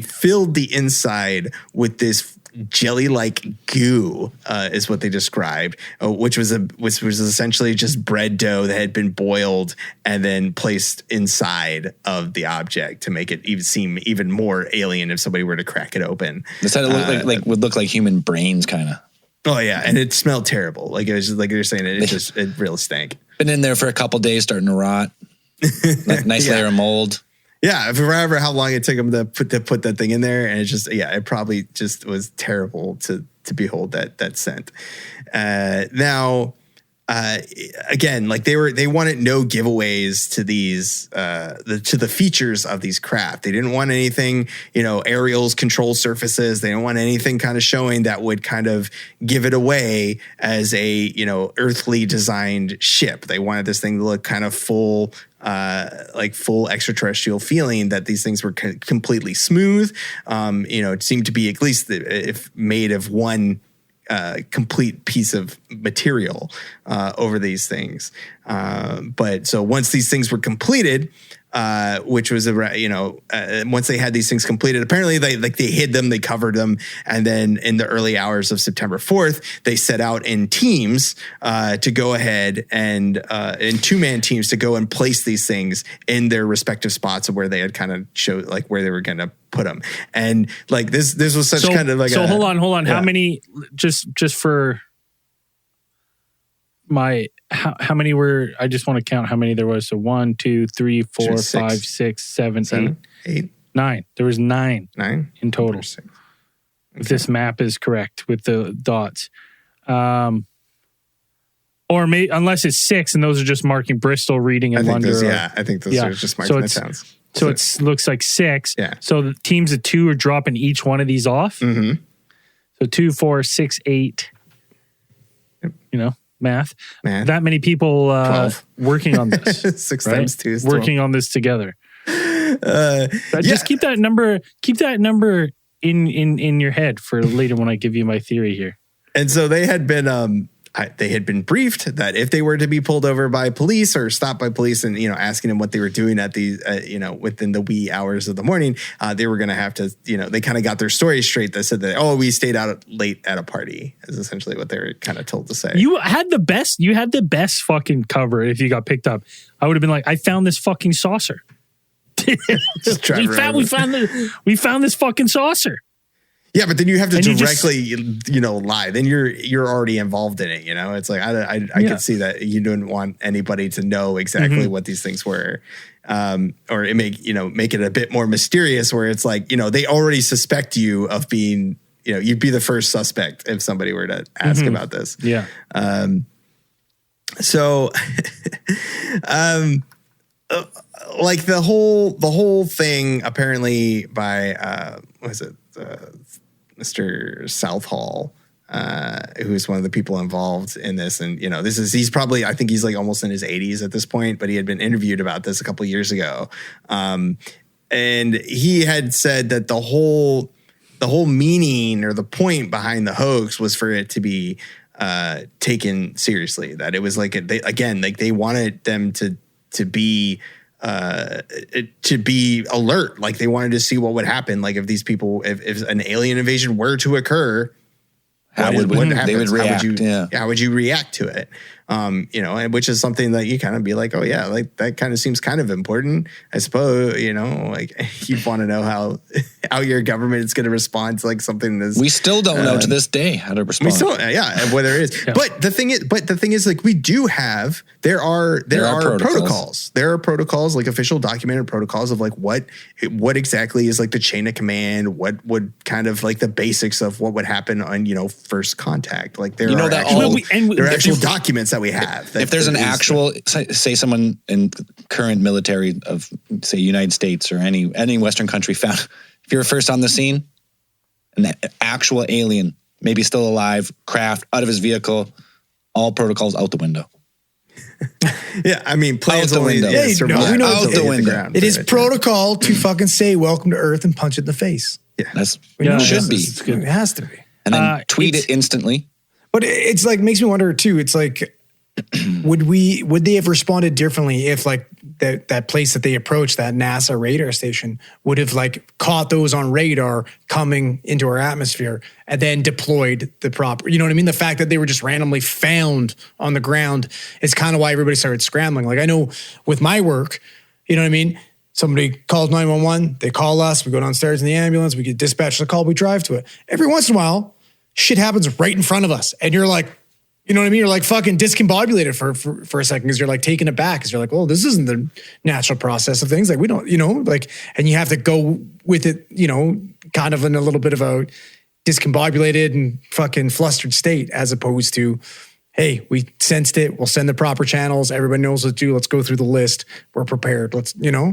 filled the inside with this jelly-like goo, is what they described, which was essentially just bread dough that had been boiled and then placed inside of the object to make it seem even more alien if somebody were to crack it open. This had it would look like human brains, kind of. Oh yeah, and it smelled terrible. Like it was just, like you're saying, it really stank. Been in there for a couple days, starting to rot. Nice layer of mold. Yeah, if remember how long it took them to put that thing in there, and it probably just was terrible to behold that scent. Now, again, like they wanted no giveaways to these to the features of these craft. They didn't want anything, aerials, control surfaces. They didn't want anything kind of showing that would kind of give it away as a earthly designed ship. They wanted this thing to look kind of full extraterrestrial feeling, that these things were completely smooth. It seemed to be, at least if made of one complete piece of material over these things. But so once these things were completed, which was once they had these things completed, apparently they hid them, they covered them, and then in the early hours of September 4th, they set out in teams to go ahead and in two-man teams to go and place these things in their respective spots of where they had kind of showed, like where they were going to put them. And like this was such kind of like hold on. Yeah. How many, just for how many were, I just want to count how many there was. So 1, 2, 3, 4, 5, 6, 7, 8, 9. There was 9 in total. Okay. If this map is correct with the dots. Or unless it's 6 and those are just marking Bristol, Reading, and London. I think those are just marking the towns. So it looks like 6. Yeah. So the teams of 2 are dropping each one of these off. Mm-hmm. So 2, 4, 6, 8. Math. That many people working on this. 6 times 2 is 12. Working on this together. Just keep that number. Keep that number in your head for later when I give you my theory here. And so they had been briefed that if they were to be pulled over by police or stopped by police and, asking them what they were doing at the, within the wee hours of the morning, they were going to have to, they kind of got their story straight. That said that, we stayed out late at a party, is essentially what they were kind of told to say. You had the best fucking cover if you got picked up. I would have been like, I found this fucking saucer. we found this fucking saucer. Yeah, but then you have to directly, lie. Then you're already involved in it. It's like I could see that you didn't want anybody to know exactly what these things were, or make it a bit more mysterious. Where it's like they already suspect you of being, you'd be the first suspect if somebody were to ask about this. Yeah. So, like the whole thing apparently by Mr. Southall, who's one of the people involved in this. And, he's probably, I think he's like almost in his 80s at this point, but he had been interviewed about this a couple of years ago. And he had said that the whole meaning or the point behind the hoax was for it to be taken seriously. That it was like they wanted them to be alert. Like they wanted to see what would happen. Like if these people, if an alien invasion were to occur, How would react? How would you react to it? And which is something that you kind of be like, oh yeah, like that kind of seems kind of important, I suppose. Like you want to know how your government is going to respond to like something that's. We still don't know to this day how to respond. We still, whether it is. Yeah. But the thing is, like we do have there are protocols. There are protocols, like official documented protocols of like what exactly is like the chain of command, what would kind of like the basics of what would happen on first contact. Like there are actual documents that we have. If there's an actual, say someone in current military of say United States or any Western country found, if you're first on the scene, an actual alien, maybe still alive, craft out of his vehicle, all protocols out the window. Yeah, I mean, plans only. We know out the window. It is protocol to fucking say "Welcome to Earth" and punch it in the face. Yeah, should be. It has to be. And then tweet it instantly. But it's like makes me wonder too. It's like, would they have responded differently if like that place that they approached, that NASA radar station, would have like caught those on radar coming into our atmosphere and then deployed the proper, you know what I mean? The fact that they were just randomly found on the ground is kind of why everybody started scrambling. Like I know with my work, you know what I mean? Somebody calls 911, they call us, we go downstairs in the ambulance, we get dispatched the call, we drive to it. Every once in a while, shit happens right in front of us. And you're like, you know what I mean? You're like fucking discombobulated for a second because you're like taken aback because you're like, well, this isn't the natural process of things. Like we don't, like, and you have to go with it, kind of in a little bit of a discombobulated and fucking flustered state as opposed to, hey, we sensed it. We'll send the proper channels. Everybody knows what to do. Let's go through the list. We're prepared. Let's, Yeah,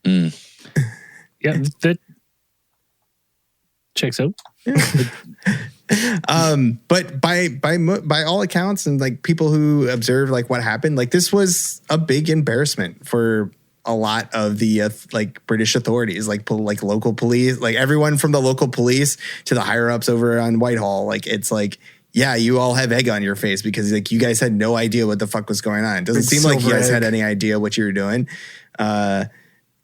that checks out. But by all accounts and like people who observed like what happened, like this was a big embarrassment for a lot of the like British authorities, like local police, like everyone from the local police to the higher ups over on Whitehall. Like it's like, yeah, you all have egg on your face because like you guys had no idea what the fuck was going on. It doesn't seem like you guys had any idea what you were doing.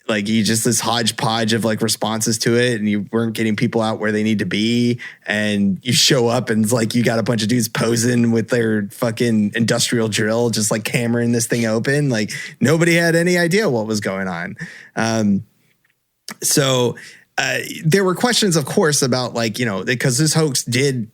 Like you just this hodgepodge of like responses to it and you weren't getting people out where they need to be. And you show up and it's like you got a bunch of dudes posing with their fucking industrial drill, just like hammering this thing open. Like nobody had any idea what was going on. So there were questions, of course, about like, because this hoax did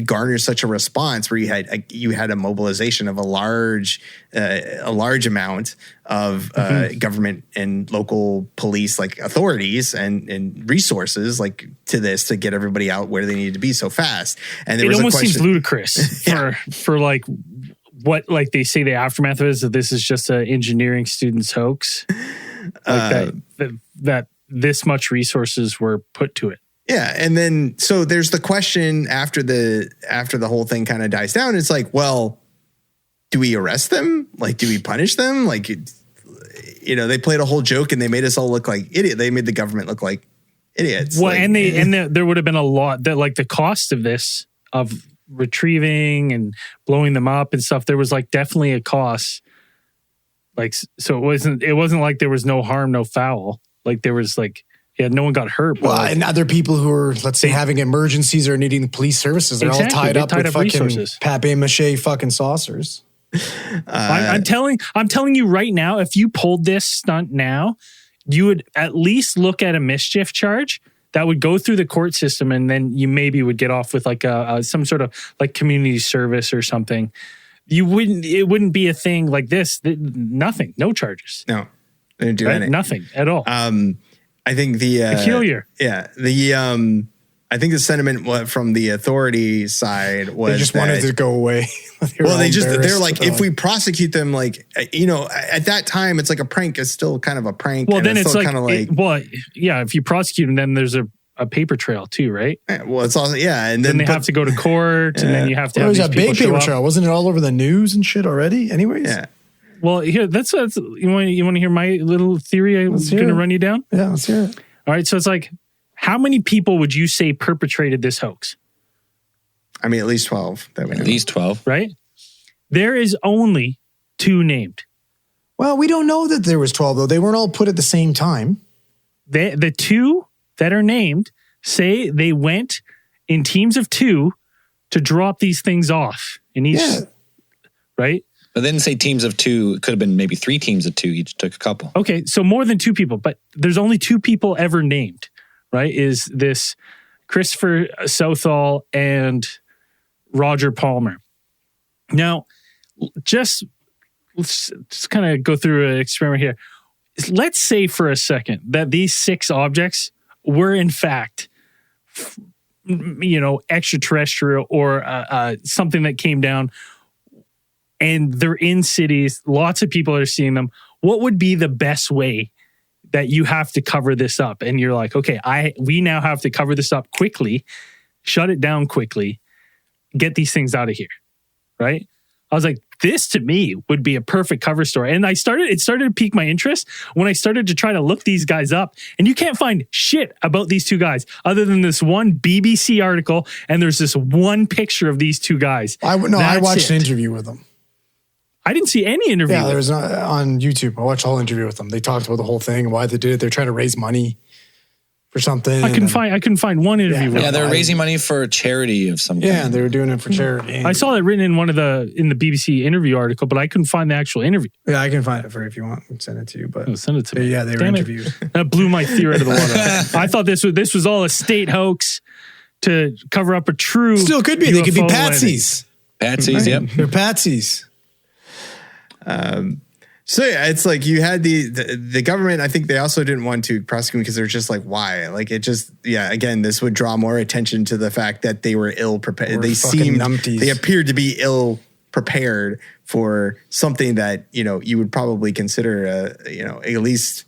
garner such a response where you had a mobilization of a large amount of government and local police like authorities and resources like to this to get everybody out where they needed to be so fast. And there was almost seems ludicrous for like what like they say the aftermath is that this is just an engineering student's hoax, like that this much resources were put to it. Yeah. And then, so there's the question after the whole thing kind of dies down. It's like, well, do we arrest them? Like, do we punish them? Like, they played a whole joke and they made us all look like idiots. They made the government look like idiots. Well, like, there would have been a lot that like the cost of this, of retrieving and blowing them up and stuff. There was like definitely a cost. Like, so it wasn't like there was no harm, no foul. Like there was like, yeah, no one got hurt. Well, and other people who are, let's say, having emergencies or needing police services, they're all tied up with fucking papier-mâché fucking saucers. I'm telling you right now, if you pulled this stunt now, you would at least look at a mischief charge that would go through the court system, and then you maybe would get off with like some sort of like community service or something. It wouldn't be a thing like this. Nothing, no charges. No, they didn't do anything. Nothing at all. I think peculiar. Yeah. I think the sentiment from the authority side was they just wanted to go away. They're like, if we prosecute them, like, at that time, it's like a prank. It's still kind of a prank. Well, then it's like, kind of like, if you prosecute them, then there's a paper trail too, right? Well, it's also, and then they have to go to court and then you have to have these people show up. There's a big paper trail. Wasn't it all over the news and shit already? Anyways. Yeah. Well, here, that's you want to hear my little theory? I'm going to run you down. Yeah, let's hear it. All right, so it's like, how many people would you say perpetrated this hoax? I mean, at least 12. That we know. At least 12. right? There is only 2 named. Well, we don't know that there was 12 though. They weren't all put at the same time. The 2 that are named say they went in teams of 2 to drop these things off in each, right? But then say teams of 2. It could have been maybe 3 teams of 2. Each took a couple. Okay, so more than 2 people, but there's only 2 people ever named, right? Is this Christopher Southall and Roger Palmer. Now, let's kind of go through an experiment here. Let's say for a second that these 6 objects were in fact, extraterrestrial or something that came down, and they're in cities. Lots of people are seeing them. What would be the best way that you have to cover this up? And you're like, okay, we now have to cover this up quickly, shut it down quickly, get these things out of here, right? I was like, this to me would be a perfect cover story. And it started to pique my interest when I started to try to look these guys up. And you can't find shit about these 2 guys other than this one BBC article. And there's this one picture of these 2 guys. I watched an interview with them. I didn't see any interview. Yeah, there was on YouTube. I watched a whole interview with them. They talked about the whole thing, why they did it. They're trying to raise money for something. I couldn't find one interview. Yeah, they're raising money for a charity of some kind. Yeah, they were doing it for charity. I saw that written in in the BBC interview article, but I couldn't find the actual interview. Yeah, I can find it for you if you want. I'll send it to you. But send it to me. Yeah, they were interviewed. That blew my theory out of the water. I thought this was all a state hoax to cover up a true. Still could be. UFO They could be patsies. Patsies, Right? yep. They're patsies. So yeah, it's like you had the government. I think they also didn't want to prosecute because they're just like, why? Like it just, again, this would draw more attention to the fact that they were ill prepared. They appeared to be ill prepared for something that, you would probably consider, at least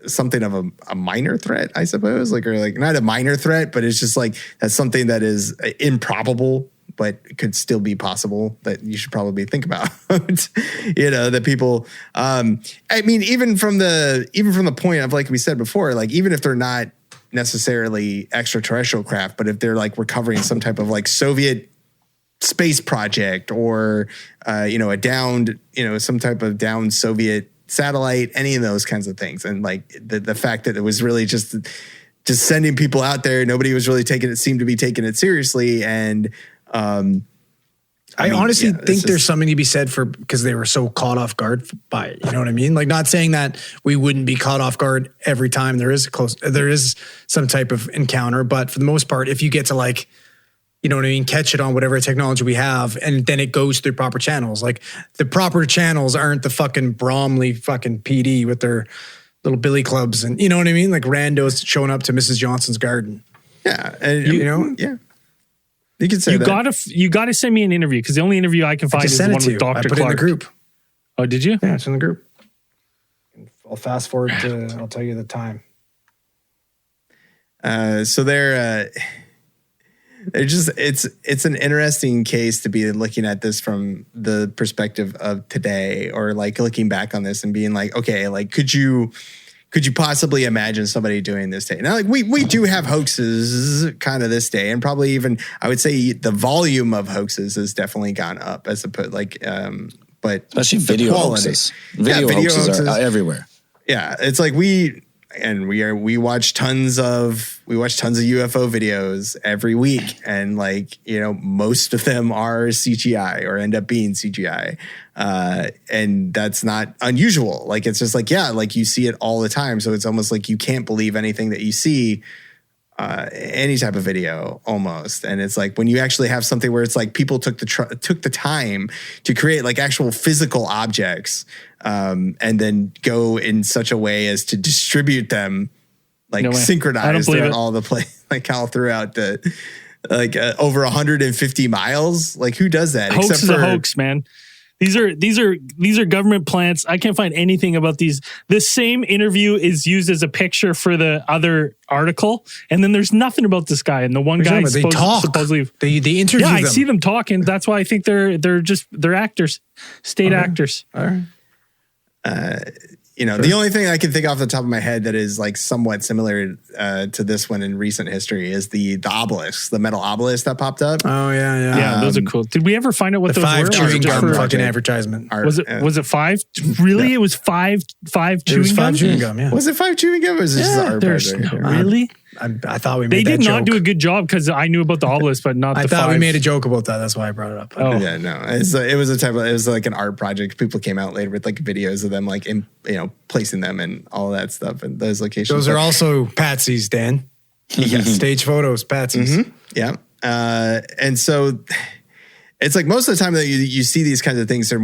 something of a minor threat, I suppose, or not a minor threat, but it's just like, that's something that is improbable, but could still be possible that you should probably think about. That people, I mean, even from the point of, like we said before, like, even if they're not necessarily extraterrestrial craft, but if they're like recovering some type of like Soviet space project or, a downed, some type of downed Soviet satellite, any of those kinds of things. And like the fact that it was really just sending people out there, nobody was really seemed to be taking it seriously. And, I honestly think there's something to be said for, because they were so caught off guard by it. You know what I mean? Like, not saying that we wouldn't be caught off guard every time there is some type of encounter, but for the most part, if you get to like, you know what I mean, catch it on whatever technology we have, and then it goes through proper channels. Like, the proper channels aren't the fucking Bromley fucking PD with their little billy clubs, and you know what I mean? Like randos showing up to Mrs. Johnson's garden. Yeah. And yeah. You can say you gotta send me an interview, because the only interview I can find is the one with Dr. Clark. I put it in the group. Oh, did you? Yeah, it's in the group. I'll fast forward to, I'll tell you the time. So they're just, it's an interesting case to be looking at this from the perspective of today, or like looking back on this and being like, okay, like, could you possibly imagine somebody doing this today? Now, like, we do have hoaxes kind of this day, and probably even, I would say the volume of hoaxes has definitely gone up as opposed, but especially video hoaxes. Video hoaxes are everywhere. Yeah. It's like we watch tons of UFO videos every week, and like, most of them are CGI or end up being CGI. And that's not unusual. Like, it's just like, like you see it all the time. So it's almost like you can't believe anything that you see, any type of video almost. And it's like, when you actually have something where it's like people took the time to create like actual physical objects, and then go in such a way as to distribute them, like synchronized throughout all the place, like all throughout the, like over 150 miles. Like, who does that? Hoax is a hoax, man. These are government plants. I can't find anything about these. This same interview is used as a picture for the other article, and then there's nothing about this guy. And the one guy supposedly they interview them. I see them talking. That's why I think they're actors, state actors. All right. the only thing I can think off the top of my head that is like somewhat similar to this one in recent history is the obelisk, the metal obelisk that popped up. Oh yeah. Yeah, those are cool. Did we ever find out what those were? The 5 chewing gum for fucking advertisement. Was it 5? Really? Yeah. It was 5 It was chewing 5 gum? chewing gum, yeah. Was it 5 chewing gum? Or was it just the art project? Really? I thought we They made that did not joke. do a good job because I knew about the obelisk, but not I the thought 5. we made a joke about that. That's why I brought it up. Oh. Yeah, no. It was like an art project. People came out later with like videos of them like placing them and all that stuff and those locations. Those are also patsies, Dan. Stage photos, patsies. Mm-hmm. Yeah. And so it's like most of the time that you see these kinds of things, they're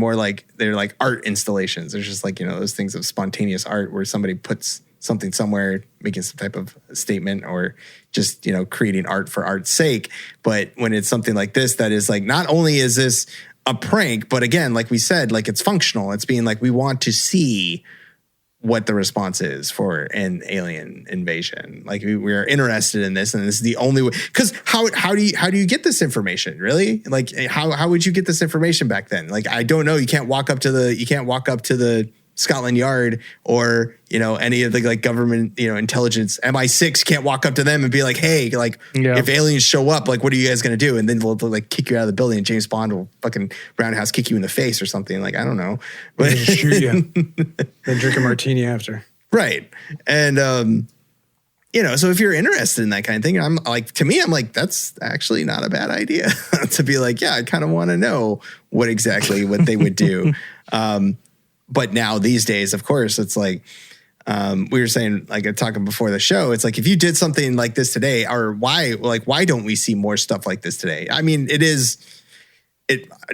like art installations. There's just like, those things of spontaneous art where somebody puts something somewhere, making some type of statement or just, creating art for art's sake. But when it's something like this, that is like, not only is this a prank, but again, like we said, like it's functional. It's being like, we want to see what the response is for an alien invasion. Like we're interested in this, and this is the only way. Because how do you get this information? Really? Like how would you get this information back then? Like I don't know. You can't walk up to the Scotland Yard or any of the like government intelligence. MI6 can't walk up to them and be like, hey, like if aliens show up, like what are you guys gonna do? And then they'll like kick you out of the building. And James Bond will fucking roundhouse kick you in the face or something. Like I don't know, but Just shoot you. Then drink a martini after. Right. And so if you're interested in that kind of thing, I'm like, that's actually not a bad idea to be like, yeah, I kind of want to know what they would do. But now these days, of course, it's like we were saying, like talking before the show, it's like if you did something like this today, or why don't we see more stuff like this today? I mean,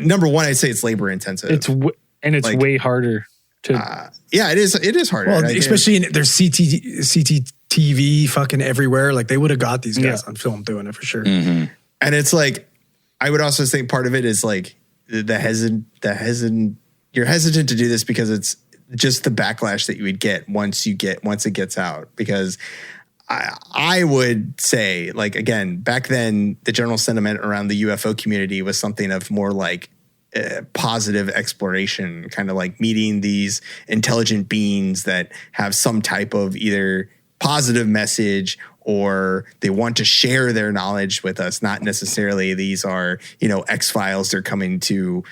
number one, I'd say it's labor intensive. It's way harder to. Yeah, it is. It is harder. Well, especially there's CCTV fucking everywhere. Like they would have got these guys on film doing it for sure. Mm-hmm. And it's like, I would also think part of it is like you're hesitant to do this because it's just the backlash that you would get once it gets out. Because I would say, like, again, back then, the general sentiment around the UFO community was something of more like positive exploration, kind of like meeting these intelligent beings that have some type of either positive message or they want to share their knowledge with us. Not necessarily these are, X-Files, they're coming to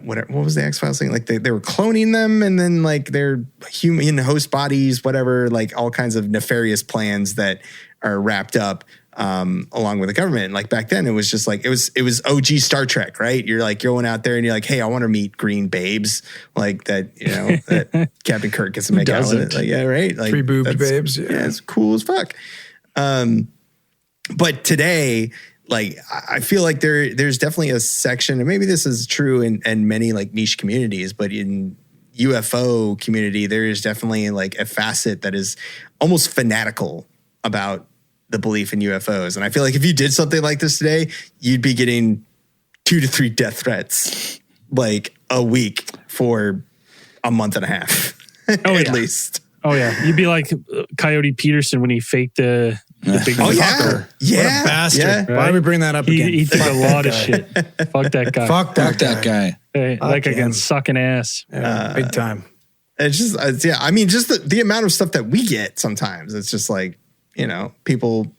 what was the X-Files thing? Like they were cloning them and then like their human host bodies, whatever, like all kinds of nefarious plans that are wrapped up along with the government. Like back then it was just like, it was OG Star Trek, right? You're like going out there and you're like, hey, I want to meet green babes like that, that Captain Kirk gets to make out with it. Like, yeah, right. Like 3-boobed babes. Yeah, it's cool as fuck. But today, like, I feel like there's definitely a section, and maybe this is true in many like niche communities, but in UFO community, there is definitely like a facet that is almost fanatical about the belief in UFOs. And I feel like if you did something like this today, you'd be getting 2 to 3 death threats like a week for a month and a half, at least. Oh yeah, you'd be like Coyote Peterson when he faked the big fucker. Yeah, what a bastard. Yeah. Why are we bringing that up again? He took a lot of shit. Fuck that guy. Fuck that guy. Hey, like again, sucking ass. Yeah, big time. It's just, I mean, just the amount of stuff that we get sometimes. It's just like, people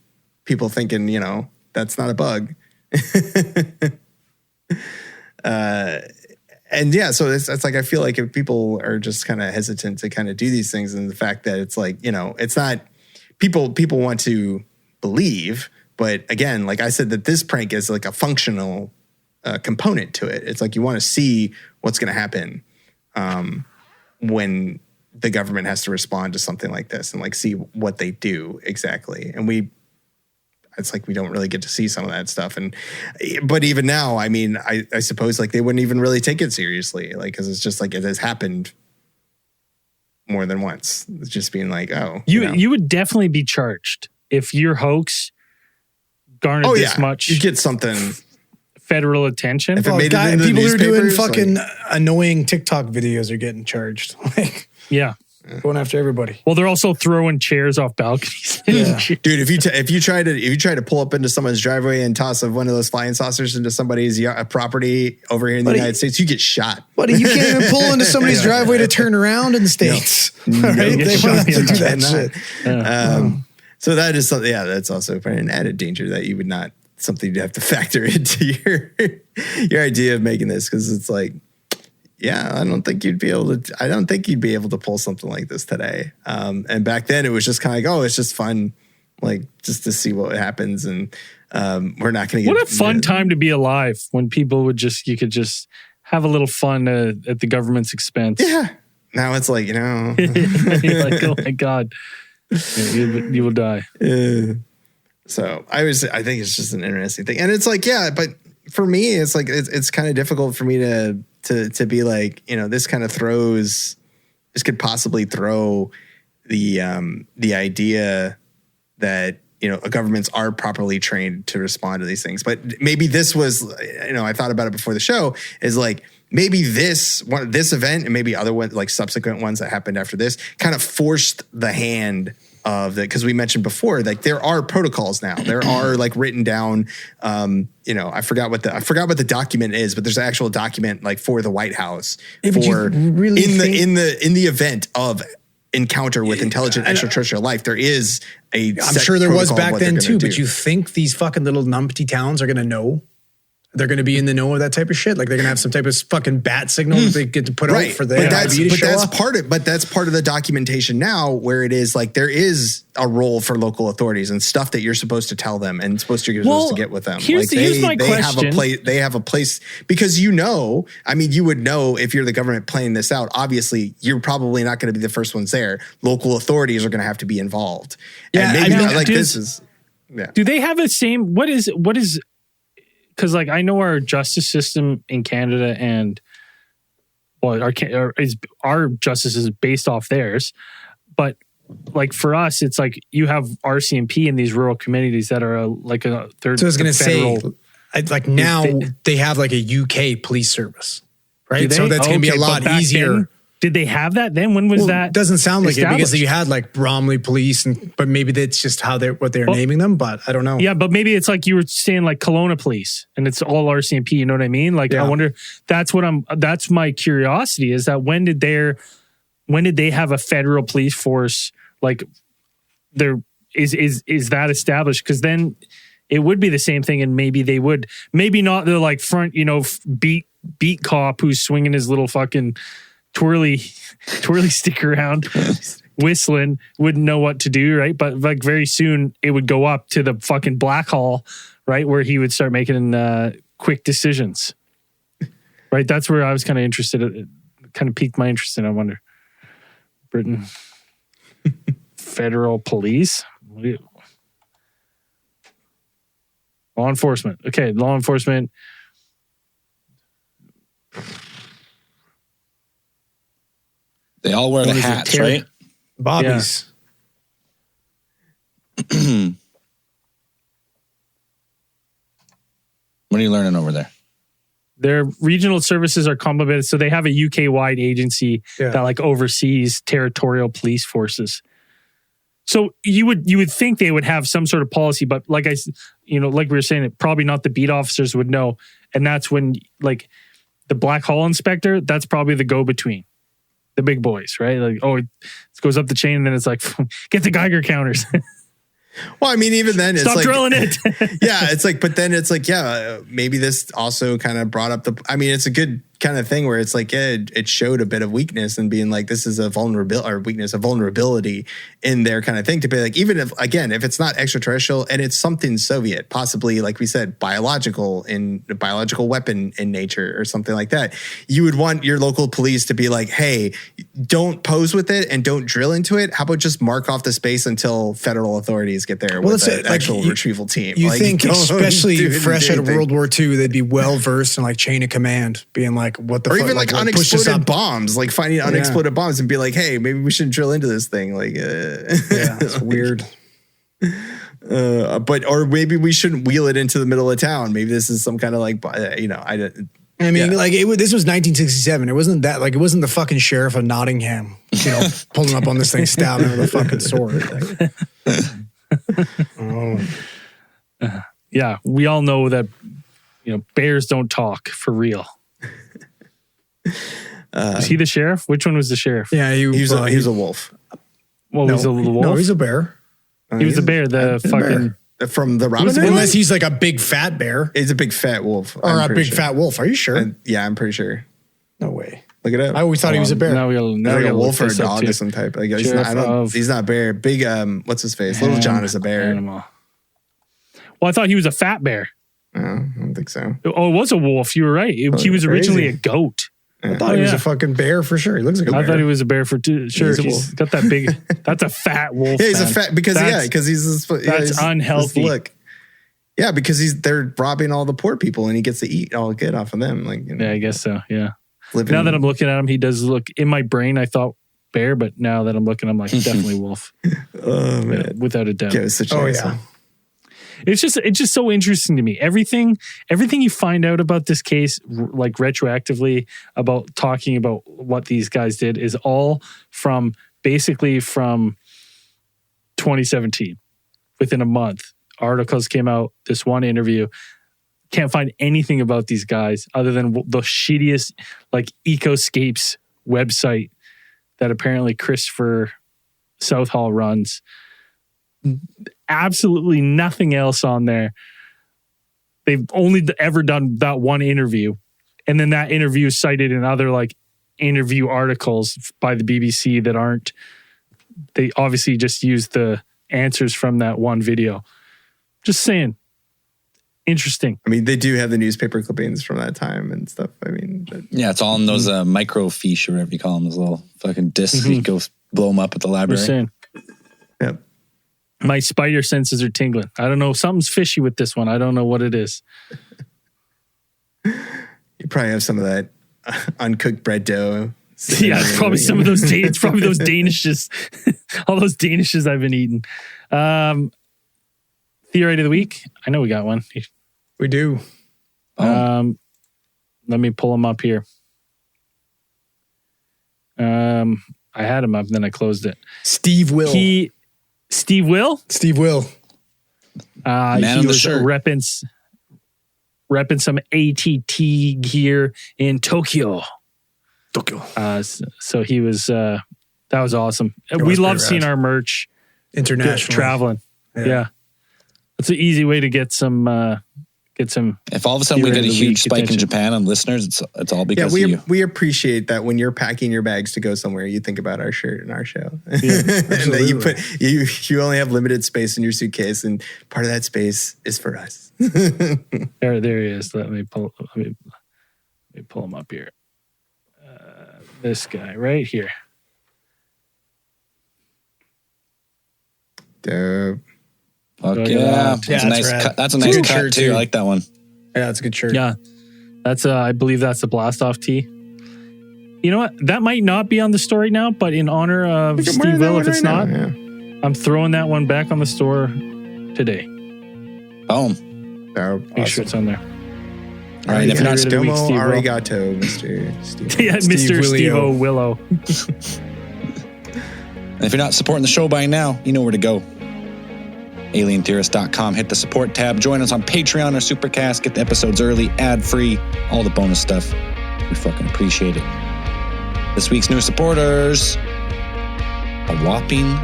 thinking, that's not a bug. And yeah, so it's like, I feel like if people are just kind of hesitant to kind of do these things, and the fact that it's like, it's not, people want to believe, but again, like I said, that this prank is like a functional component to it. It's like, you want to see what's going to happen when the government has to respond to something like this and like see what they do exactly. And it's like we don't really get to see some of that stuff. But even now, I mean, I suppose like they wouldn't even really take it seriously, like, because it's just like it has happened more than once. It's just being like, oh, you would definitely be charged if your hoax garnered this much. You get something federal attention. If it made it into people the who are doing newspapers, fucking annoying TikTok videos are getting charged. Like, yeah. Going after everybody. Well, they're also throwing chairs off balconies. Yeah. Dude, if you try to pull up into someone's driveway and toss one of those flying saucers into somebody's property over here in the United States, you get shot. Buddy, you can't even pull into somebody's driveway to turn around in the States. No. Right? You get They shot. want to Yeah, do that shit. So that is something. Yeah, that's also an added danger that you would not something you have to factor into your idea of making this, because it's like, yeah, I don't think you'd be able to pull something like this today. And back then it was just kind of like, oh, it's just fun, like just to see what happens. And we're not going to get. What a fun time to be alive, when people you could just have a little fun at the government's expense. Yeah. Now it's like, You're like, oh my God, you will die. So I think it's just an interesting thing. And it's like, yeah, but for me, it's like, it's kind of difficult for me to be like, this could possibly throw the idea that, governments are properly trained to respond to these things. But maybe this was, I thought about it before the show, is like, maybe this event and maybe other ones, like subsequent ones that happened after this, kind of forced the hand of because we mentioned before, like there are protocols now. There are like written down, I forgot what the document is, but there's an actual document like for the White House in the event of encounter with intelligent extraterrestrial life. There is I'm sure there was back then too, but you think these fucking little numpty towns are going to know? They're going to be in the know of that type of shit. Like they're going to have some type of fucking bat signal that they get to put out for the IB to show up. But that's part of the documentation now, where it is like there is a role for local authorities and stuff that you're supposed to tell them and supposed to get with them. Here's my question. They have a place, because you would know if you're the government planning this out. Obviously, you're probably not going to be the first ones there. Local authorities are going to have to be involved. Yeah, and do they have the same? What is? Because like I know our justice system in Canada and our justice is based off theirs, but like for us, it's like you have RCMP in these rural communities that are they're. So I was going to say, like now they have like a UK police service, right? So that's going to be a lot easier. Then, did they have that then? When was that? Doesn't sound like it, because you had like Bromley Police, but maybe that's just how what they're naming them. But I don't know. Yeah, but maybe it's like you were saying like Kelowna Police, and it's all RCMP. You know what I mean? Like I wonder. That's my curiosity, is that when did they have a federal police force? Like is that established? Because then it would be the same thing, and maybe not. They're like front, beat cop who's swinging his little fucking twirly stick around, whistling, wouldn't know what to do, right? But like very soon it would go up to the fucking black hall, right, where he would start making quick decisions, right? That's where I was kind of interested. It kind of piqued my interest in. I wonder, Britain, federal police, law enforcement. Okay, law enforcement. They all wear the hats, right? Bobbies. Yeah. What are you learning over there? Their regional services are complemented. So they have a UK-wide agency that like oversees territorial police forces. So you would think they would have some sort of policy, but like we were saying, probably not the beat officers would know. And that's when like the Black Hall inspector, that's probably the go-between. The big boys, right? Like, it goes up the chain and then it's like, get the Geiger counters. Well, I mean, even then, Stop it's drilling like, it. Yeah, it's like, but then it's like, maybe this also kind of brought up it's a good kind of thing where it's like, it showed a bit of weakness and being like, this is a vulnerability in their kind of thing, to be like, even if it's not extraterrestrial and it's something Soviet, possibly, like we said, biological weapon in nature or something like that, you would want your local police to be like, hey, don't pose with it and don't drill into it. How about just mark off the space until federal authorities get there with an actual retrieval team? You think, especially fresh out of World War II, they'd be well versed in like chain of command, being like, what the fuck? Or even like unexploded bombs, like finding unexploded bombs and be like, hey, maybe we shouldn't drill into this thing. Like, it's weird. Or maybe we shouldn't wheel it into the middle of town. Maybe this is some kind of like, I mean, this was 1967. It wasn't that it wasn't the fucking sheriff of Nottingham, pulling up on this thing, stabbing with a fucking sword. Yeah, we all know that bears don't talk for real. Is he the sheriff? Which one was the sheriff? Yeah, he was a wolf. Well, he's a wolf. No, he's a bear. He was a bear. The fucking. From the Robin Hood? Unless he's like a big fat bear. He's a big fat wolf. Or a big fat wolf. Are you sure? Yeah, I'm pretty sure. No way. Look it up. I always thought he was a bear. Now like a wolf or a dog of some type. He's not a bear. Big, what's his face? Little John is a bear. Animal. Well, I thought he was a fat bear. No, I don't think so. Oh, it was a wolf. You were right. He was originally a goat. I thought he was a fucking bear for sure. He looks like a bear. I thought he was a bear for sure. He's got that big. That's a fat wolf. Yeah, he's a fat because he's that's unhealthy. Look. Yeah, because they're robbing all the poor people and he gets to eat all good off of them. Yeah, I guess so. Yeah. Now that I'm looking at him, he does look in my brain. I thought bear, but now that I'm looking, I'm like definitely wolf. Oh man, without a doubt. Yeah. It's just so interesting to me. Everything you find out about this case, like retroactively about talking about what these guys did, is all from 2017. Within a month, articles came out. This one interview. Can't find anything about these guys other than the shittiest Ecoscapes website that apparently Christopher Southall runs. Absolutely nothing else on there. They've only ever done that one interview, and then that interview is cited in other interview articles by the BBC that aren't. They obviously just use the answers from that one video. Just saying. Interesting. I mean, they do have the newspaper clippings from that time and stuff. I mean, yeah, it's all in those microfiche or whatever you call them, those little fucking discs. You go blow them up at the library. Just saying. Yep. My spider senses are tingling. I don't know. Something's fishy with this one. I don't know what it is. You probably have some of that uncooked bread dough. Yeah, it's probably some of those. It's probably those Danishes. All those Danishes I've been eating. Theory of the week. I know we got one. We do. Let me pull them up here. I had him up, then I closed it. Steve Will. Steve Will? Steve Will. He was repping some ATT gear in Tokyo. So he was, that was awesome. We love seeing our merch. International. Traveling. Yeah. It's an easy way to get some. If all of a sudden we get a huge spike in Japan on listeners, it's all because of you. We appreciate that when you're packing your bags to go somewhere, you think about our shirt and our show, and that you only have limited space in your suitcase, and part of that space is for us. There he is. Let me pull him up here. This guy right here. Dope. Fuck yeah. That's a nice cut. That's a nice cut too. I like that one. Yeah, that's a good shirt. Yeah. That's I believe that's the blast off tee. You know what? That might not be on the story now, but in honor of Steve Will, if it's not, I'm throwing that one back on the store today. Boom. Make sure it's on there. All right, if you're not Domo arigato, Mr. Steve. Yeah, Mr. Steve-O Willow. And if you're not supporting the show by now, you know where to go. AlienTheorist.com. Hit the support tab. Join us on Patreon or Supercast. Get the episodes early, ad-free, all the bonus stuff. We fucking appreciate it. This week's new supporters, a whopping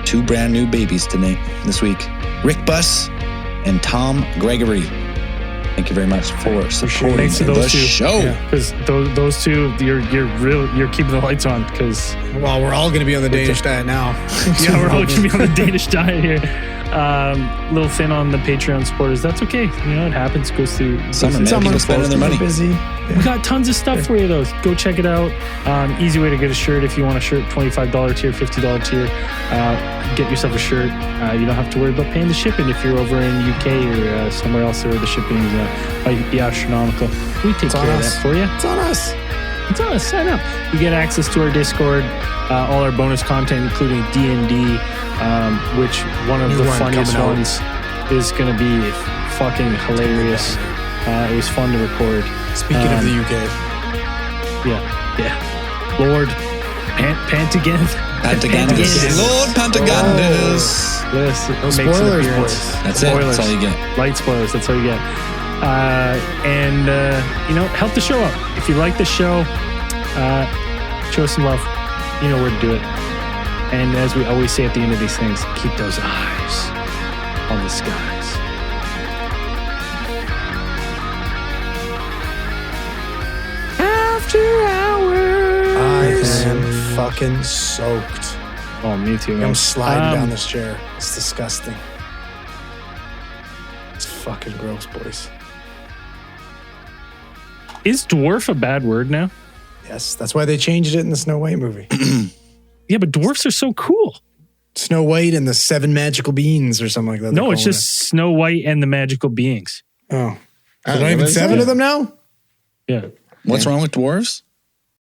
2 brand new babies this week. Rick Buss and Tom Gregory. Thank you very much for supporting the show. Because those two, you're keeping the lights on. Because we're all going to be on the Danish diet now. Yeah, we're all going to be on the Danish diet here. Little thin on the Patreon supporters. That's okay. You know, it happens. Goes through. Some people spending their money. Busy. Yeah. We got tons of stuff for you, though. Go check it out. Easy way to get a shirt if you want a shirt. $25 tier, $50 tier. Get yourself a shirt. You don't have to worry about paying the shipping if you're over in UK or somewhere else where the shipping might be astronomical. We take care of that for you. It's on us. It's on us. Sign up. You get access to our Discord, all our bonus content, including D&D, which one of the funniest ones is going to be fucking hilarious. It was fun to record. Speaking of the UK. Yeah. Lord Pantagant. Lord Pantagandus. Yes, No spoilers, boys. That's it. That's all you get. Light spoilers. That's all you get. Help the show out. If you like the show, show us some love. You know where to do it. And as we always say at the end of these things, keep those eyes on the skies. After hours. I am fucking soaked. Oh, me too. Man. I'm sliding down this chair. It's disgusting. It's fucking gross, boys. Is dwarf a bad word now? Yes, that's why they changed it in the Snow White movie. Yeah, but dwarfs are so cool. Snow White and the 7 magical beans or something like that. No, it's just Snow White and the magical beings. Oh. Are there not even 7 of them now? Yeah. What's wrong with dwarves?